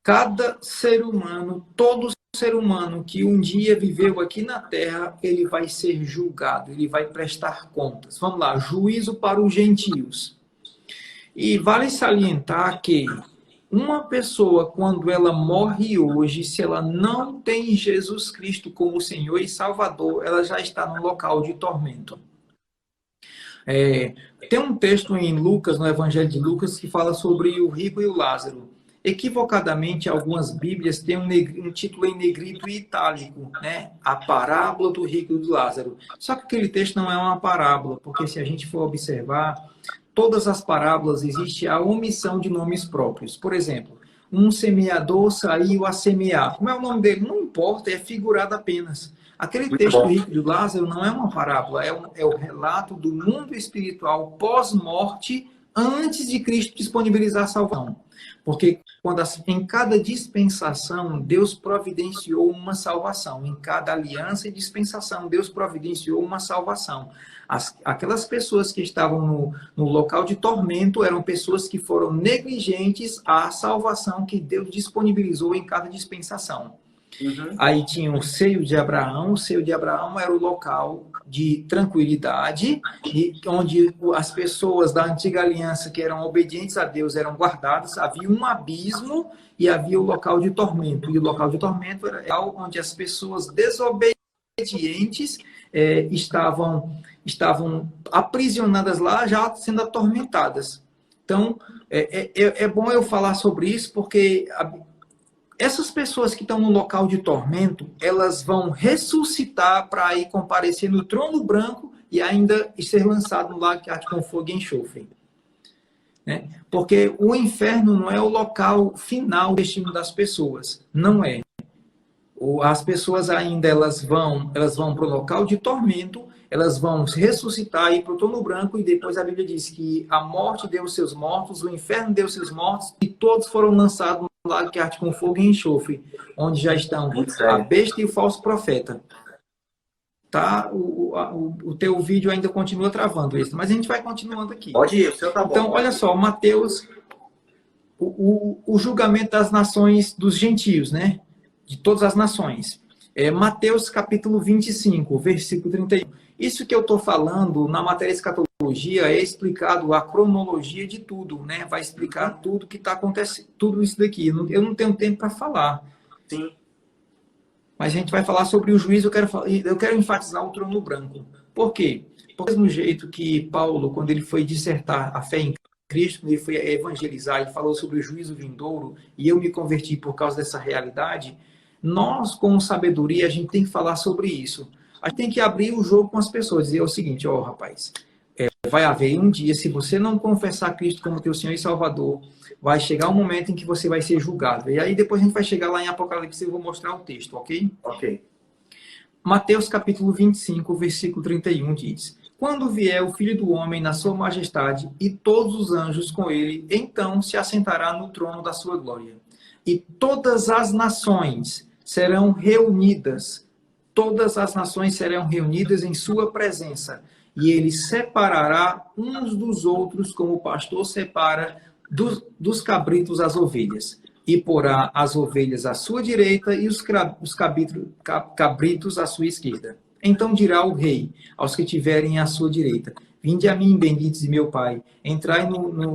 Cada ser humano, todo ser humano que um dia viveu aqui na Terra, ele vai ser julgado, ele vai prestar contas. Vamos lá, juízo para os gentios. E vale salientar que uma pessoa, quando ela morre hoje, se ela não tem Jesus Cristo como Senhor e Salvador, ela já está no local de tormento. Tem um texto em Lucas, no Evangelho de Lucas, que fala sobre o rico e o Lázaro. Equivocadamente, algumas Bíblias têm um título em negrito e itálico, né? A parábola do rico e do Lázaro. Só que aquele texto não é uma parábola, porque se a gente for observar, todas as parábolas existe a omissão de nomes próprios. Por exemplo, um semeador saiu a semear. Como é o nome dele? Não importa, é figurado apenas. Aquele texto do rico e do Lázaro não é uma parábola, é o relato do mundo espiritual pós-morte, antes de Cristo disponibilizar a salvação. Porque em cada dispensação, Deus providenciou uma salvação. Em cada aliança e dispensação, Deus providenciou uma salvação. Aquelas pessoas que estavam no local de tormento eram pessoas que foram negligentes à salvação que Deus disponibilizou em cada dispensação. Aí tinha o seio de Abraão. O seio de Abraão era o local de tranquilidade, onde as pessoas da antiga aliança que eram obedientes a Deus eram guardadas. Havia um abismo e havia o local de tormento. E o local de tormento era onde as pessoas desobedientes estavam aprisionadas lá, já sendo atormentadas. Então, é bom eu falar sobre isso, porque essas pessoas que estão no local de tormento, elas vão ressuscitar para ir comparecer no trono branco e ainda ser lançado no lago com fogo e enxofre. Né? Porque o inferno não é o local final do destino das pessoas. Não é. As pessoas ainda elas vão para o local de tormento, elas vão ressuscitar e ir para o trono branco, e depois a Bíblia diz que a morte deu seus mortos, o inferno deu seus mortos, e todos foram lançados lago que arde com fogo e enxofre, onde já estão Muito a sério. besta e o falso profeta. Tá? O teu vídeo ainda continua travando isso, mas a gente vai continuando aqui. Pode ir, o seu tá bom. Então, olha só, Mateus, o julgamento das nações, dos gentios, né? De todas as nações. Mateus capítulo 25, versículo 31. Isso que eu estou falando na matéria escatologia é explicado a cronologia de tudo, né? Vai explicar tudo que está acontecendo, tudo isso daqui. Eu não tenho tempo para falar. Sim. Mas a gente vai falar sobre o juízo. Eu quero enfatizar o trono branco. Por quê? Porque do mesmo jeito que Paulo, quando ele foi dissertar a fé em Cristo, quando ele foi evangelizar, ele falou sobre o juízo vindouro, e eu me converti por causa dessa realidade, nós, com sabedoria, a gente tem que falar sobre isso. A gente tem que abrir o jogo com as pessoas, dizer o seguinte, ó, rapaz, vai haver um dia, se você não confessar Cristo como teu Senhor e Salvador, vai chegar um momento em que você vai ser julgado. E aí depois a gente vai chegar lá em Apocalipse e eu vou mostrar o texto, ok? Ok. Mateus capítulo 25, versículo 31 diz: Quando vier o Filho do Homem na sua majestade e todos os anjos com ele, então se assentará no trono da sua glória. E todas as nações serão reunidas, todas as nações serão reunidas em sua presença, e ele separará uns dos outros, como o pastor separa dos cabritos as ovelhas. E porá as ovelhas à sua direita e os cabritos à sua esquerda. Então dirá o rei aos que tiverem à sua direita: Vinde a mim, benditos de meu Pai, entrai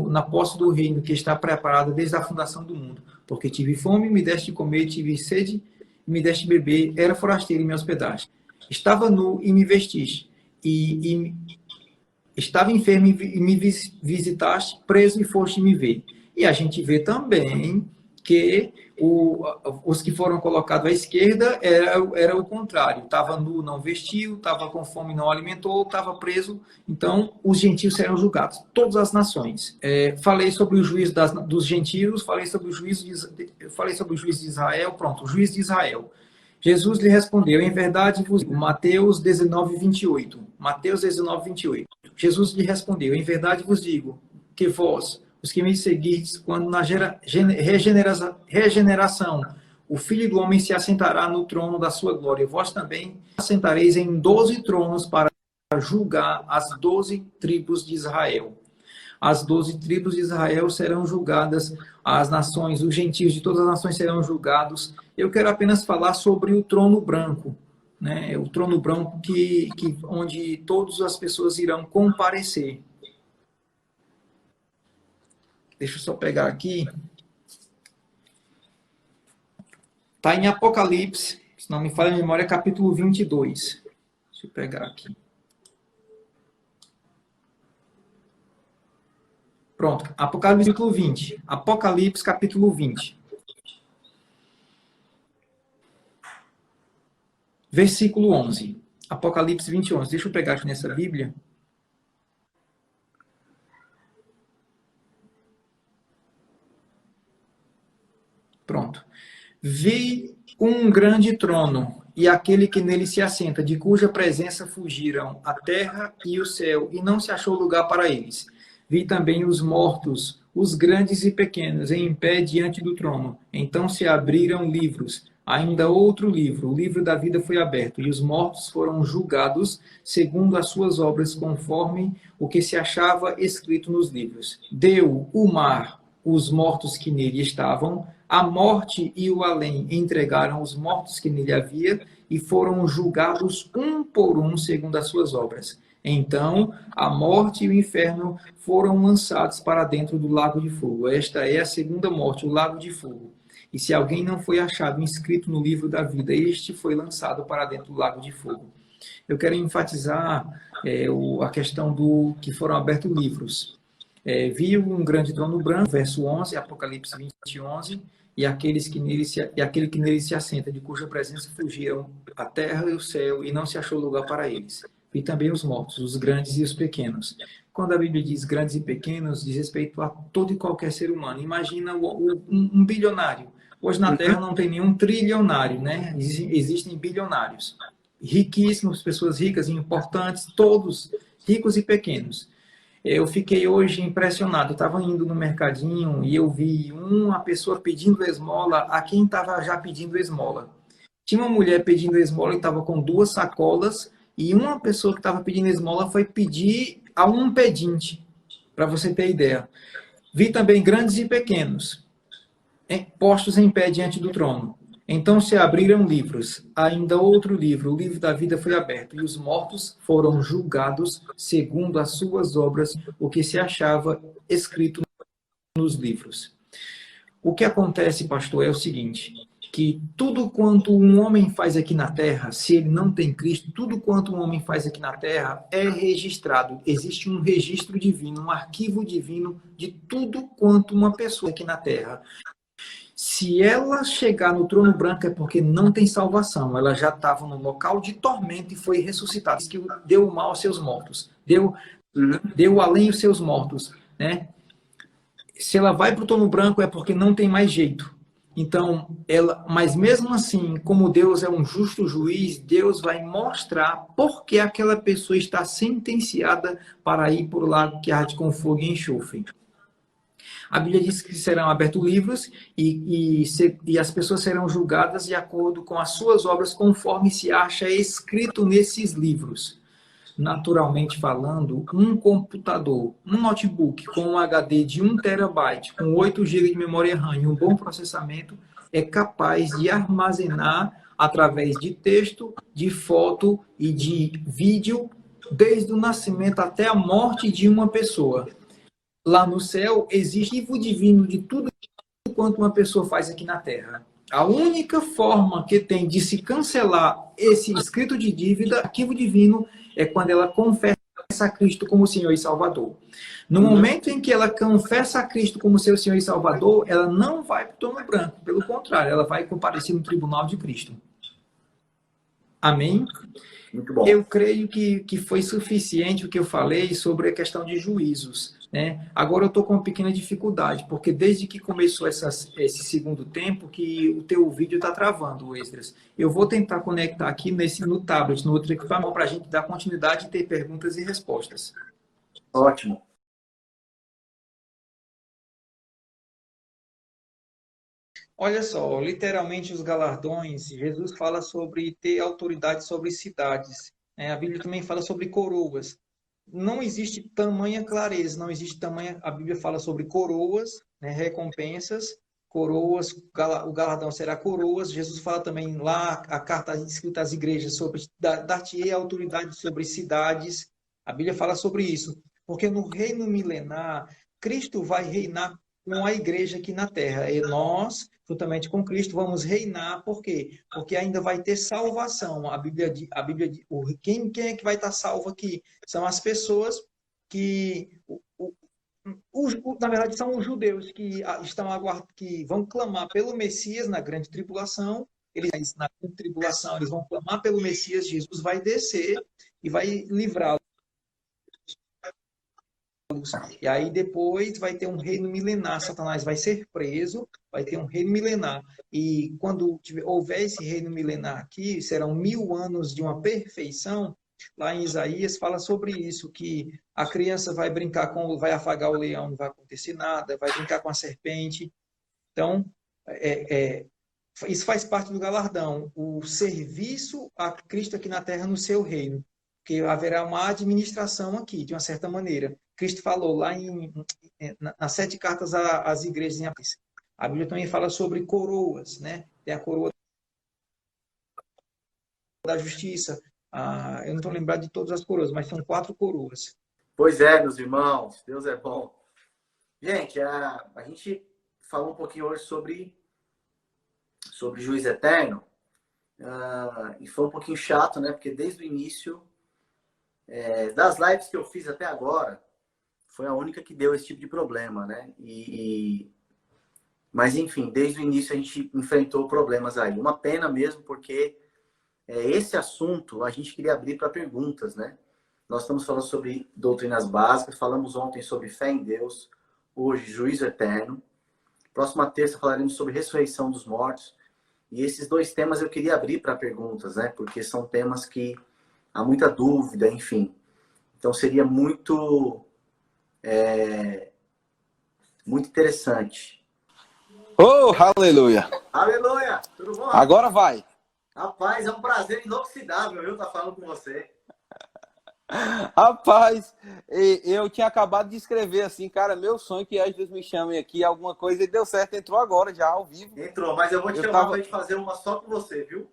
na posse do reino que está preparado desde a fundação do mundo. Porque tive fome, me deste de comer, tive sede, me deste de beber, era forasteiro e me hospedaste. Estava nu e me vestiste, e estava enfermo e me visitaste, preso e foste me ver. E a gente vê também que os que foram colocados à esquerda era o contrário. Estava nu, não vestiu, estava com fome, não alimentou, estava preso. Então, os gentios serão julgados, todas as nações. Falei sobre o juízo dos gentios, falei sobre o juízo de Israel. Pronto, o juízo de Israel. Jesus lhe respondeu: Em verdade vos digo, Mateus 19, 28. Mateus 19, 28. Jesus lhe respondeu: Em verdade vos digo que vós, os que me seguides, quando na regeneração o Filho do Homem se assentará no trono da sua glória, vós também assentareis em 12 tronos para julgar as 12 tribos de Israel. As 12 tribos de Israel serão julgadas, as nações, os gentios de todas as nações serão julgados. Eu quero apenas falar sobre o trono branco, né? O trono branco onde todas as pessoas irão comparecer. Deixa eu só pegar aqui. Está em Apocalipse, se não me falha a memória, capítulo 22. Deixa eu pegar aqui. Pronto, Apocalipse capítulo 20. Apocalipse capítulo 20. Versículo 11. Apocalipse 20, 11. Deixa eu pegar aqui nessa Bíblia. Pronto. Vi um grande trono e aquele que nele se assenta, de cuja presença fugiram a terra e o céu, e não se achou lugar para eles. Vi também os mortos, os grandes e pequenos, em pé diante do trono. Então se abriram livros. Ainda outro livro, o livro da vida foi aberto, e os mortos foram julgados segundo as suas obras, conforme o que se achava escrito nos livros. Deu o mar os mortos que nele estavam, a morte e o além entregaram os mortos que nele havia, e foram julgados um por um segundo as suas obras. Então, a morte e o inferno foram lançados para dentro do lago de fogo. Esta é a segunda morte, o lago de fogo. E se alguém não foi achado inscrito no livro da vida, este foi lançado para dentro do lago de fogo. Eu quero enfatizar a questão do que foram abertos livros. Vi um grande trono branco, verso 11, Apocalipse 20, 11, e aquele que nele se assenta, de cuja presença fugiram a terra e o céu, e não se achou lugar para eles. Vi também os mortos, os grandes e os pequenos. Quando a Bíblia diz grandes e pequenos, diz respeito a todo e qualquer ser humano. Imagina um bilionário. Hoje na Terra não tem nenhum trilionário, né? Existem bilionários. Riquíssimos, pessoas ricas e importantes, todos ricos e pequenos. Eu fiquei hoje impressionado. Eu estava indo no mercadinho e eu vi uma pessoa pedindo esmola a quem estava já pedindo esmola. Tinha uma mulher pedindo esmola e estava com duas sacolas, e uma pessoa que estava pedindo esmola foi pedir a um pedinte, para você ter ideia. Vi também grandes e pequenos, postos em pé diante do trono. Então se abriram livros. Ainda outro livro, o livro da vida foi aberto, e os mortos foram julgados segundo as suas obras, o que se achava escrito nos livros. O que acontece, pastor, é o seguinte, que tudo quanto um homem faz aqui na terra, se ele não tem Cristo, tudo quanto um homem faz aqui na terra é registrado. Existe um registro divino, um arquivo divino de tudo quanto uma pessoa aqui na terra. Se ela chegar no trono branco é porque não tem salvação. Ela já estava no local de tormento e foi ressuscitada. Que deu o mal aos seus mortos. Deu além os seus mortos, né? Se ela vai para o trono branco é porque não tem mais jeito. Então, mas mesmo assim, como Deus é um justo juiz, Deus vai mostrar por que aquela pessoa está sentenciada para ir por lago que arde com fogo e enxofre. A Bíblia diz que serão abertos livros e as pessoas serão julgadas de acordo com as suas obras, conforme se acha escrito nesses livros. Naturalmente falando, um computador, um notebook com um HD de 1 terabyte, com 8 GB de memória RAM e um bom processamento, é capaz de armazenar, através de texto, de foto e de vídeo, desde o nascimento até a morte de uma pessoa. Lá no céu, existe arquivo divino de tudo quanto uma pessoa faz aqui na Terra. A única forma que tem de se cancelar esse escrito de dívida, arquivo divino, é quando ela confessa a Cristo como Senhor e Salvador. No momento em que ela confessa a Cristo como seu Senhor e Salvador, ela não vai para o trono branco. Pelo contrário, ela vai comparecer no tribunal de Cristo. Amém? Muito bom. Eu creio que foi suficiente o que eu falei sobre a questão de juízos, né? Agora eu estou com uma pequena dificuldade, porque desde que começou esse segundo tempo, que o teu vídeo está travando, Esdras. Eu vou tentar conectar aqui no tablet, no outro equipamento, para a gente dar continuidade e ter perguntas e respostas. Ótimo. Olha só, literalmente os galardões, Jesus fala sobre ter autoridade sobre cidades, né? A Bíblia também fala sobre coroas. Não existe tamanha clareza, não existe tamanha. A Bíblia fala sobre coroas, né, recompensas, coroas, o galardão será coroas. Jesus fala também lá, a carta escrita às igrejas, sobre dar-te-ei autoridade sobre cidades. A Bíblia fala sobre isso, porque no reino milenar, Cristo vai reinar com a igreja aqui na terra. E nós, juntamente com Cristo, vamos reinar. Por quê? Porque ainda vai ter salvação. Quem é que vai estar salvo aqui? São as pessoas que, na verdade, são os judeus que estão aguardando, que vão clamar pelo Messias na grande tribulação. Na grande tribulação, eles vão clamar pelo Messias. Jesus vai descer e vai livrá-los. E aí depois vai ter um reino milenar. Satanás vai ser preso, vai ter um reino milenar. E quando houver esse reino milenar aqui, serão 1000 anos de uma perfeição. Lá em Isaías fala sobre isso, que a criança vai brincar vai afagar o leão, não vai acontecer nada, vai brincar com a serpente. Então, isso faz parte do galardão, o serviço a Cristo aqui na terra no seu reino. Que haverá uma administração aqui, de uma certa maneira. Cristo falou lá nas 7 cartas às igrejas em Apocalipse. A Bíblia também fala sobre coroas, né? Tem a coroa da justiça. Eu não estou lembrado de todas as coroas, mas são 4 coroas. Pois é, meus irmãos, Deus é bom. Gente, a gente falou um pouquinho hoje sobre juiz eterno, e foi um pouquinho chato, né? Porque desde o início, das lives que eu fiz até agora, foi a única que deu esse tipo de problema, né? Mas, enfim, desde o início a gente enfrentou problemas aí. Uma pena mesmo, porque esse assunto a gente queria abrir para perguntas, né? Nós estamos falando sobre doutrinas básicas, falamos ontem sobre fé em Deus, hoje juízo eterno. Próxima terça falaremos sobre ressurreição dos mortos. E esses 2 temas eu queria abrir para perguntas, né? Porque são temas que há muita dúvida, enfim. Então seria muito Muito interessante. Oh, aleluia! Aleluia! Tudo bom? Agora vai! Rapaz, é um prazer inoxidável, eu estar falando com você. Rapaz, eu tinha acabado de escrever assim, cara, meu sonho que às vezes me chamem aqui, alguma coisa, e deu certo, entrou agora já, ao vivo. Entrou, mas eu vou te Eu chamar tava... pra gente fazer uma só com você, viu?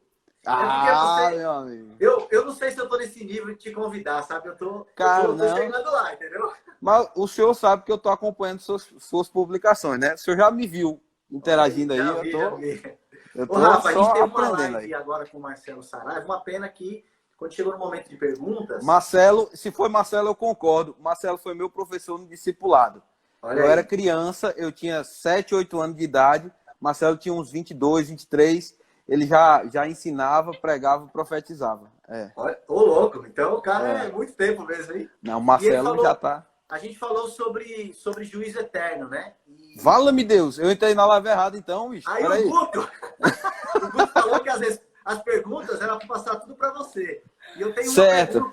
Ah, Você... meu amigo. Eu não sei se eu tô nesse nível de te convidar, sabe? Cara, eu tô não. chegando lá, entendeu? Mas o senhor sabe que eu tô acompanhando suas publicações, né? O senhor já me viu interagindo aí, Já vi, já vi. eu Ô, tô Rafa, a gente só teve uma aprendendo live aí. agora com o Marcelo Saraiva. Uma pena que, quando chegou no momento de perguntas... Marcelo, se foi Marcelo, eu concordo. Marcelo foi meu professor no discipulado. Olha Eu aí. era criança, eu tinha 7, 8 anos de idade. Marcelo tinha uns 22, 23. Ele já ensinava, pregava, profetizava. Olha, ô, louco. Então o cara é muito tempo mesmo, hein? Não, E ele Marcelo já falou... tá... A gente falou sobre juízo eterno, né? Vala-me Deus, eu entrei na live errada então, bicho. Aí Peraí. o Guto falou que às vezes as perguntas eram para passar tudo para você. E eu tenho Certo.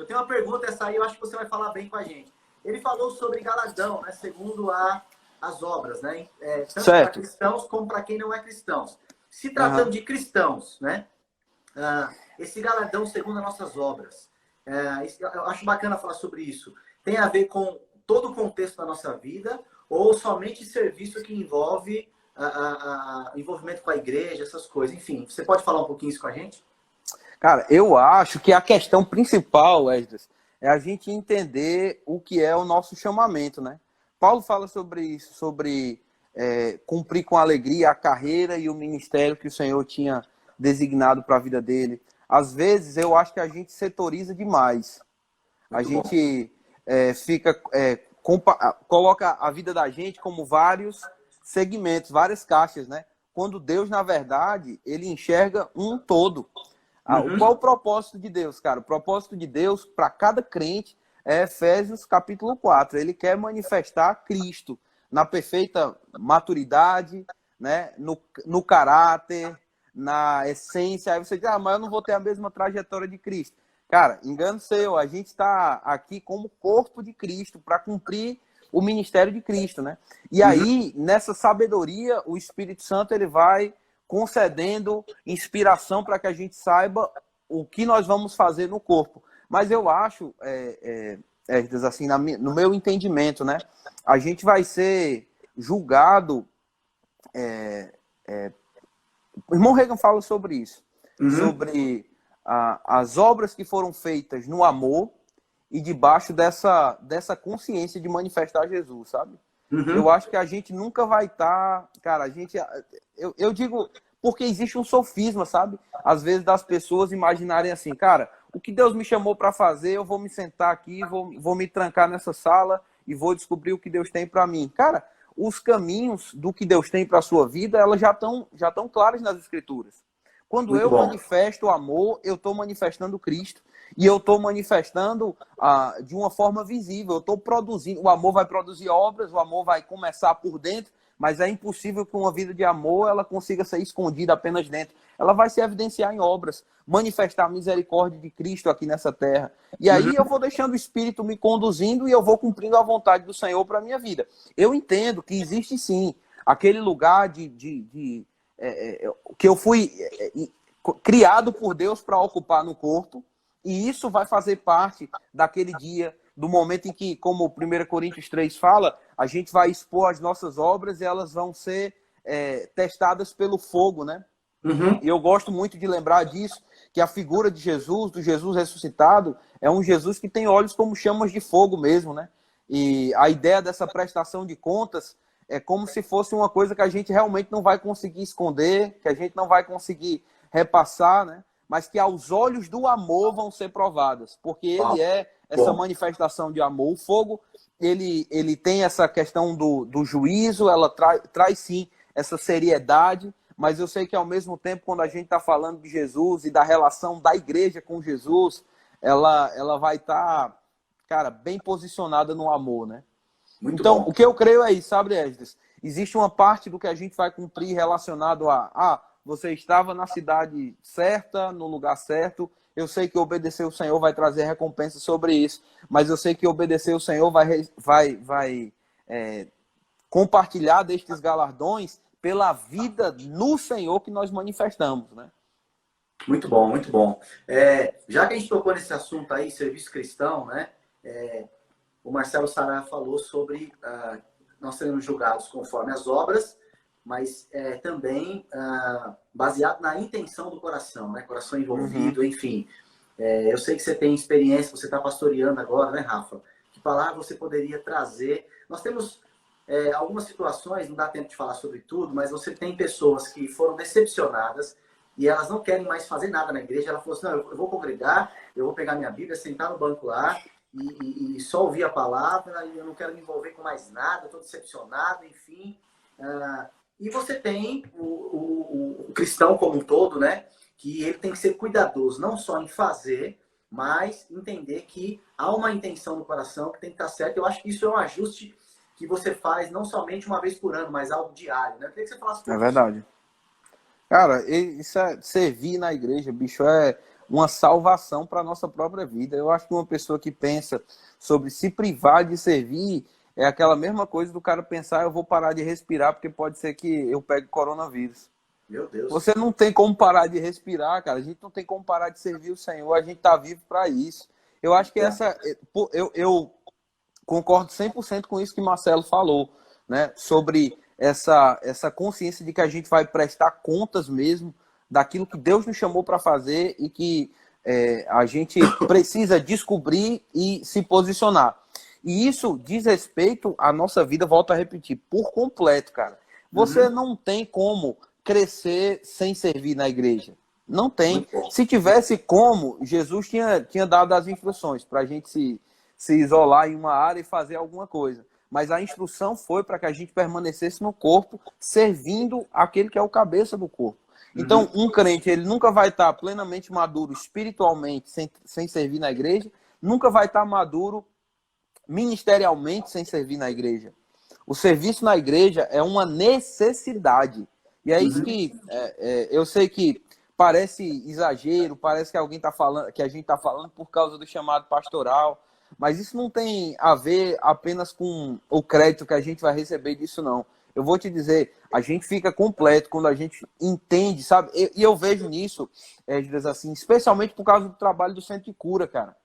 uma pergunta, essa aí eu acho que você vai falar bem com a gente. Ele falou sobre galardão, né? Segundo as obras, né? Tanto para cristãos como para quem não é cristão. Se tratando de cristãos, né? Esse galardão segundo as nossas obras. Eu acho bacana falar sobre isso. Tem a ver com todo o contexto da nossa vida ou somente serviço que envolve envolvimento com a igreja, essas coisas. Enfim, você pode falar um pouquinho isso com a gente? Cara, eu acho que a questão principal, Esdras, é a gente entender o que é o nosso chamamento, né? Paulo fala sobre isso, sobre cumprir com alegria a carreira e o ministério que o Senhor tinha designado para a vida dele. Às vezes, eu acho que a gente setoriza demais. A gente coloca a vida da gente como vários segmentos, várias caixas, né? Quando Deus, na verdade, ele enxerga um todo. Qual o propósito de Deus, cara? O propósito de Deus para cada crente é Efésios capítulo 4. Ele quer manifestar Cristo na perfeita maturidade, né? No caráter, na essência. Aí você diz, mas eu não vou ter a mesma trajetória de Cristo. Cara, engano seu, a gente está aqui como corpo de Cristo para cumprir o ministério de Cristo, né? E aí, nessa sabedoria, o Espírito Santo ele vai concedendo inspiração para que a gente saiba o que nós vamos fazer no corpo. Mas eu acho, assim, no meu entendimento, né? A gente vai ser julgado... O irmão Reagan fala sobre isso, sobre as obras que foram feitas no amor e debaixo dessa consciência de manifestar Jesus, sabe? Eu acho que a gente nunca vai estar... Cara, a gente... Eu digo porque existe um sofisma, sabe? Às vezes das pessoas imaginarem assim, cara, o que Deus me chamou para fazer, eu vou me sentar aqui, vou me trancar nessa sala e vou descobrir o que Deus tem para mim. Cara, os caminhos do que Deus tem para a sua vida, elas já estão claras nas Escrituras. Quando eu manifesto o amor, eu estou manifestando Cristo. E eu estou manifestando de uma forma visível. Eu estou produzindo. O amor vai produzir obras, o amor vai começar por dentro, mas é impossível que uma vida de amor ela consiga ser escondida apenas dentro. Ela vai se evidenciar em obras, manifestar a misericórdia de Cristo aqui nessa terra. E aí eu vou deixando o Espírito me conduzindo e eu vou cumprindo a vontade do Senhor para a minha vida. Eu entendo que existe sim aquele lugar que eu fui criado por Deus para ocupar no corpo, e isso vai fazer parte daquele dia, do momento em que, como 1 Coríntios 3 fala, a gente vai expor as nossas obras e elas vão ser testadas pelo fogo, né? E eu gosto muito de lembrar disso, que a figura de Jesus, do Jesus ressuscitado, é um Jesus que tem olhos como chamas de fogo mesmo, né? E a ideia dessa prestação de contas é como se fosse uma coisa que a gente realmente não vai conseguir esconder, que a gente não vai conseguir repassar, né? Mas que aos olhos do amor vão ser provadas, porque ele é essa manifestação de amor. O fogo, ele tem essa questão do juízo, ela traz sim essa seriedade, mas eu sei que ao mesmo tempo, quando a gente está falando de Jesus e da relação da igreja com Jesus, ela vai estar, cara, bem posicionada no amor, né? Então, o que eu creio é isso, sabe, Esdras? Existe uma parte do que a gente vai cumprir relacionado a você estava na cidade certa, no lugar certo, Eu sei que obedecer o Senhor vai trazer recompensa sobre isso, mas eu sei que obedecer o Senhor vai compartilhar destes galardões pela vida no Senhor que nós manifestamos, né? Muito bom, muito bom. Já que a gente tocou nesse assunto aí, serviço cristão, né? O Marcelo Saraiva falou sobre nós seremos julgados conforme as obras, mas também baseado na intenção do coração, né? Coração envolvido, enfim. Eu sei que você tem experiência, você está pastoreando agora, né, Rafa? Que palavra você poderia trazer? Nós temos algumas situações, não dá tempo de falar sobre tudo, mas você tem pessoas que foram decepcionadas e elas não querem mais fazer nada na igreja. Ela falou assim, não, eu vou congregar, eu vou pegar minha Bíblia, sentar no banco lá e só ouvir a palavra, e eu não quero me envolver com mais nada, estou decepcionado, enfim. E você tem o cristão como um todo, né? Que ele tem que ser cuidadoso, não só em fazer, mas entender que há uma intenção no coração que tem que estar certa. Eu acho que isso é um ajuste que você faz não somente uma vez por ano, mas algo diário, né? Eu queria que você falasse por É verdade. Cara, isso servir na igreja, bicho, é uma salvação para a nossa própria vida. Eu acho que uma pessoa que pensa sobre se privar de servir é aquela mesma coisa do cara pensar, eu vou parar de respirar porque pode ser que eu pegue coronavírus. Meu Deus. Você não tem como parar de respirar, cara. A gente não tem como parar de servir o Senhor. A gente tá vivo para isso. Eu acho que eu concordo 100% com isso que Marcelo falou, né? Sobre essa consciência de que a gente vai prestar contas mesmo daquilo que Deus nos chamou para fazer e que a gente precisa descobrir e se posicionar. E isso diz respeito à nossa vida, volto a repetir, por completo, cara. Você não tem como crescer sem servir na igreja. Não tem. Se tivesse como, Jesus tinha dado as instruções para a gente se isolar em uma área e fazer alguma coisa. Mas a instrução foi para que a gente permanecesse no corpo, servindo aquele que é o cabeça do corpo. Então, um crente, ele nunca vai estar plenamente maduro espiritualmente sem servir na igreja, nunca vai estar maduro ministerialmente sem servir na igreja. O serviço na igreja é uma necessidade. E é isso que eu sei que parece exagero, parece que alguém tá falando, que a gente está falando por causa do chamado pastoral, mas isso não tem a ver apenas com o crédito que a gente vai receber disso, não. Eu vou te dizer, a gente fica completo quando a gente entende, sabe? E eu vejo nisso, assim, especialmente por causa do trabalho do Centro de Cura, cara.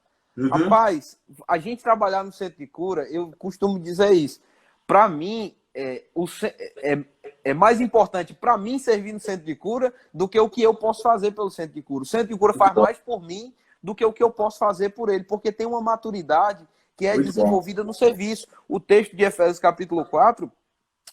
Rapaz, a gente trabalhar no Centro de Cura, eu costumo dizer isso. Para mim, é mais importante para mim servir no Centro de Cura do que o que eu posso fazer pelo Centro de Cura. O Centro de Cura faz mais por mim do que o que eu posso fazer por ele, porque tem uma maturidade que é desenvolvida no serviço. O texto de Efésios capítulo 4,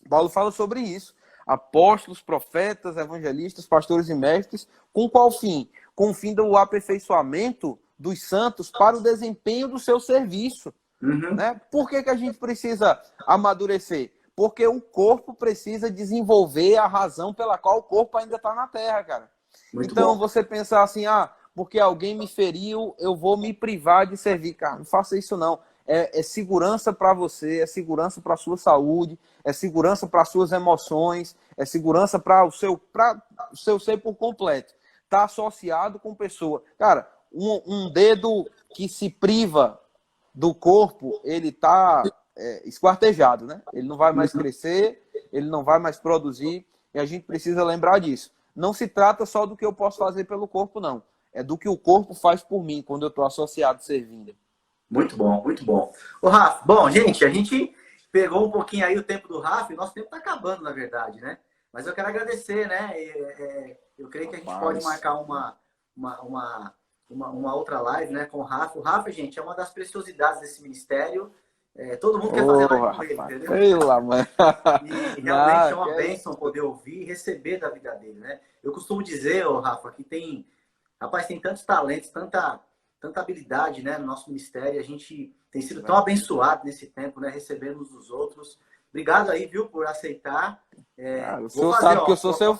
Paulo fala sobre isso. Apóstolos, profetas, evangelistas, pastores e mestres, com qual fim? Com o fim do aperfeiçoamento dos santos para o desempenho do seu serviço. Né? Por que a gente precisa amadurecer? Porque o corpo precisa desenvolver a razão pela qual o corpo ainda está na terra, cara. Então, você pensar assim, porque alguém me feriu, eu vou me privar de servir. Cara, não faça isso não. É segurança para você, é segurança para a sua saúde, é segurança para as suas emoções, é segurança para o seu ser por completo. Está associado com pessoa. Cara, um dedo que se priva do corpo, ele está esquartejado, né? Ele não vai mais crescer, ele não vai mais produzir, e a gente precisa lembrar disso. Não se trata só do que eu posso fazer pelo corpo, não. É do que o corpo faz por mim, quando eu estou associado servindo. Muito bom, muito bom. Ô, Rafa, bom, gente, a gente pegou um pouquinho aí o tempo do Rafa, e nosso tempo está acabando, na verdade, né? Mas eu quero agradecer, né? Eu creio que a gente pode marcar uma outra live, né, com o Rafa. O Rafa, gente, é uma das preciosidades desse ministério. Todo mundo quer fazer live com ele, entendeu? Sei mãe. E realmente é uma bênção poder ouvir e receber da vida dele, né? Eu costumo dizer, Rafa, que tem tantos talentos, tanta habilidade, né, no nosso ministério. A gente tem sido tão abençoado nesse tempo, né, recebendo uns dos outros. Obrigado aí, viu, por aceitar. O senhor sabe que eu sou seu...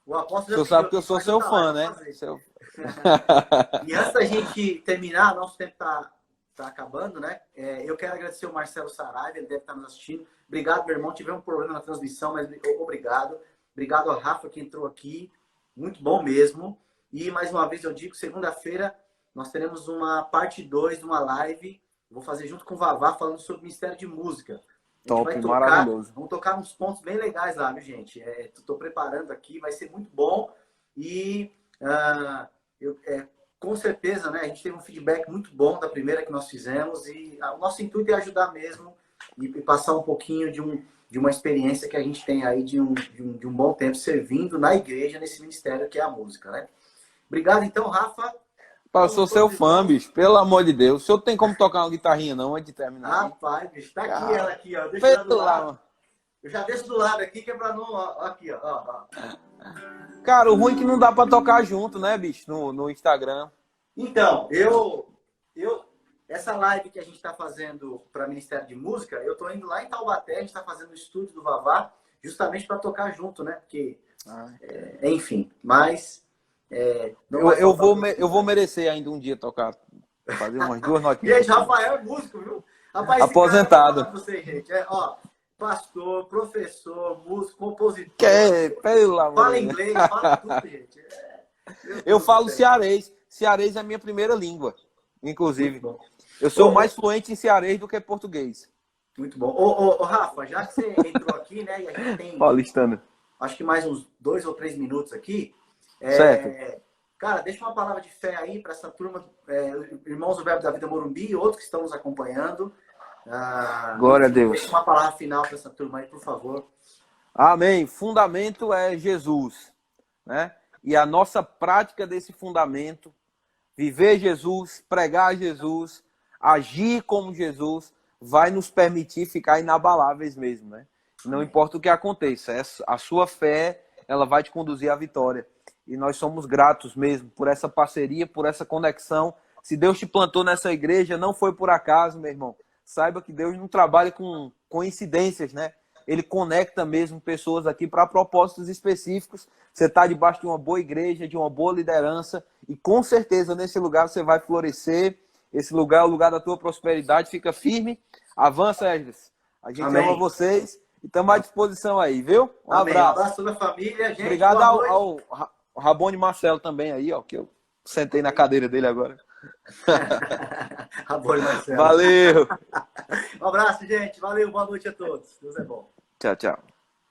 O apóstolo, o senhor sabe que eu sou seu fã, né? E antes da gente terminar, nosso tempo está acabando, né? Eu quero agradecer o Marcelo Saraiva, ele deve estar nos assistindo. Obrigado, meu irmão. Tivemos um problema na transmissão, mas obrigado. Obrigado ao Rafa que entrou aqui. Muito bom mesmo. E mais uma vez eu digo, segunda-feira nós teremos uma parte 2 de uma live. Vou fazer junto com o Vavá, falando sobre Ministério de Música. A gente vai tocar, maravilhoso. vamos tocar uns pontos bem legais lá, viu, gente? Estou preparando aqui, vai ser muito bom. E com certeza, né, a gente teve um feedback muito bom da primeira que nós fizemos. E o nosso intuito é ajudar mesmo e passar um pouquinho de uma experiência que a gente tem aí de um bom tempo servindo na igreja, nesse ministério que é a música, né? Obrigado, então, Rafa. Eu sou seu fã, bicho. Pelo amor de Deus. O senhor tem como tocar uma guitarrinha, não, antes de terminar? Rapaz, bicho, tá aqui ela aqui, ó. Deixa ela do lado. Lá. Eu já deixo do lado aqui, que é pra não... Ó, aqui, ó. Cara, o ruim é que não dá pra tocar junto, né, bicho? No Instagram. Então, essa live que a gente tá fazendo para Ministério de Música, eu tô indo lá em Taubaté, a gente tá fazendo o estúdio do Vavá, justamente para tocar junto, né? Porque, enfim, mas... eu vou merecer ainda um dia tocar, fazer umas 2 notinhas. Gente, Rafael é músico, viu? Rapaz, aposentado. Você, gente. Pastor, professor, músico, compositor. Fala inglês, fala tudo, gente. Eu falo cearês. Cearês é a minha primeira língua, inclusive. Eu sou mais fluente em cearês do que português. Muito bom. Ô, Rafa, já que você entrou aqui, né, e a gente tem... Paulistano. Acho que mais uns 2 ou 3 minutos aqui. Certo. Cara, deixa uma palavra de fé aí para essa turma, irmãos do Verbo da Vida Morumbi e outros que estão nos acompanhando. Glória a Deus. Deixa uma palavra final para essa turma aí, por favor. Amém. Fundamento é Jesus, né? E a nossa prática desse fundamento, viver Jesus, pregar Jesus, agir como Jesus, vai nos permitir ficar inabaláveis mesmo, né? Não importa o que aconteça, a sua fé, ela vai te conduzir à vitória. E nós somos gratos mesmo por essa parceria, por essa conexão. Se Deus te plantou nessa igreja, não foi por acaso, meu irmão. Saiba que Deus não trabalha com coincidências, né? Ele conecta mesmo pessoas aqui para propósitos específicos. Você está debaixo de uma boa igreja, de uma boa liderança, e com certeza nesse lugar você vai florescer. Esse lugar é o lugar da tua prosperidade. Fica firme. Avança, Esdras. A gente ama vocês e estamos à disposição aí, viu? Um abraço. Um abraço a toda a família, gente. Obrigado ao Rabone Marcelo também aí, ó, que eu sentei na cadeira dele agora. Rabone Marcelo. Valeu. Um abraço, gente. Valeu, boa noite a todos. Deus é bom. Tchau, tchau.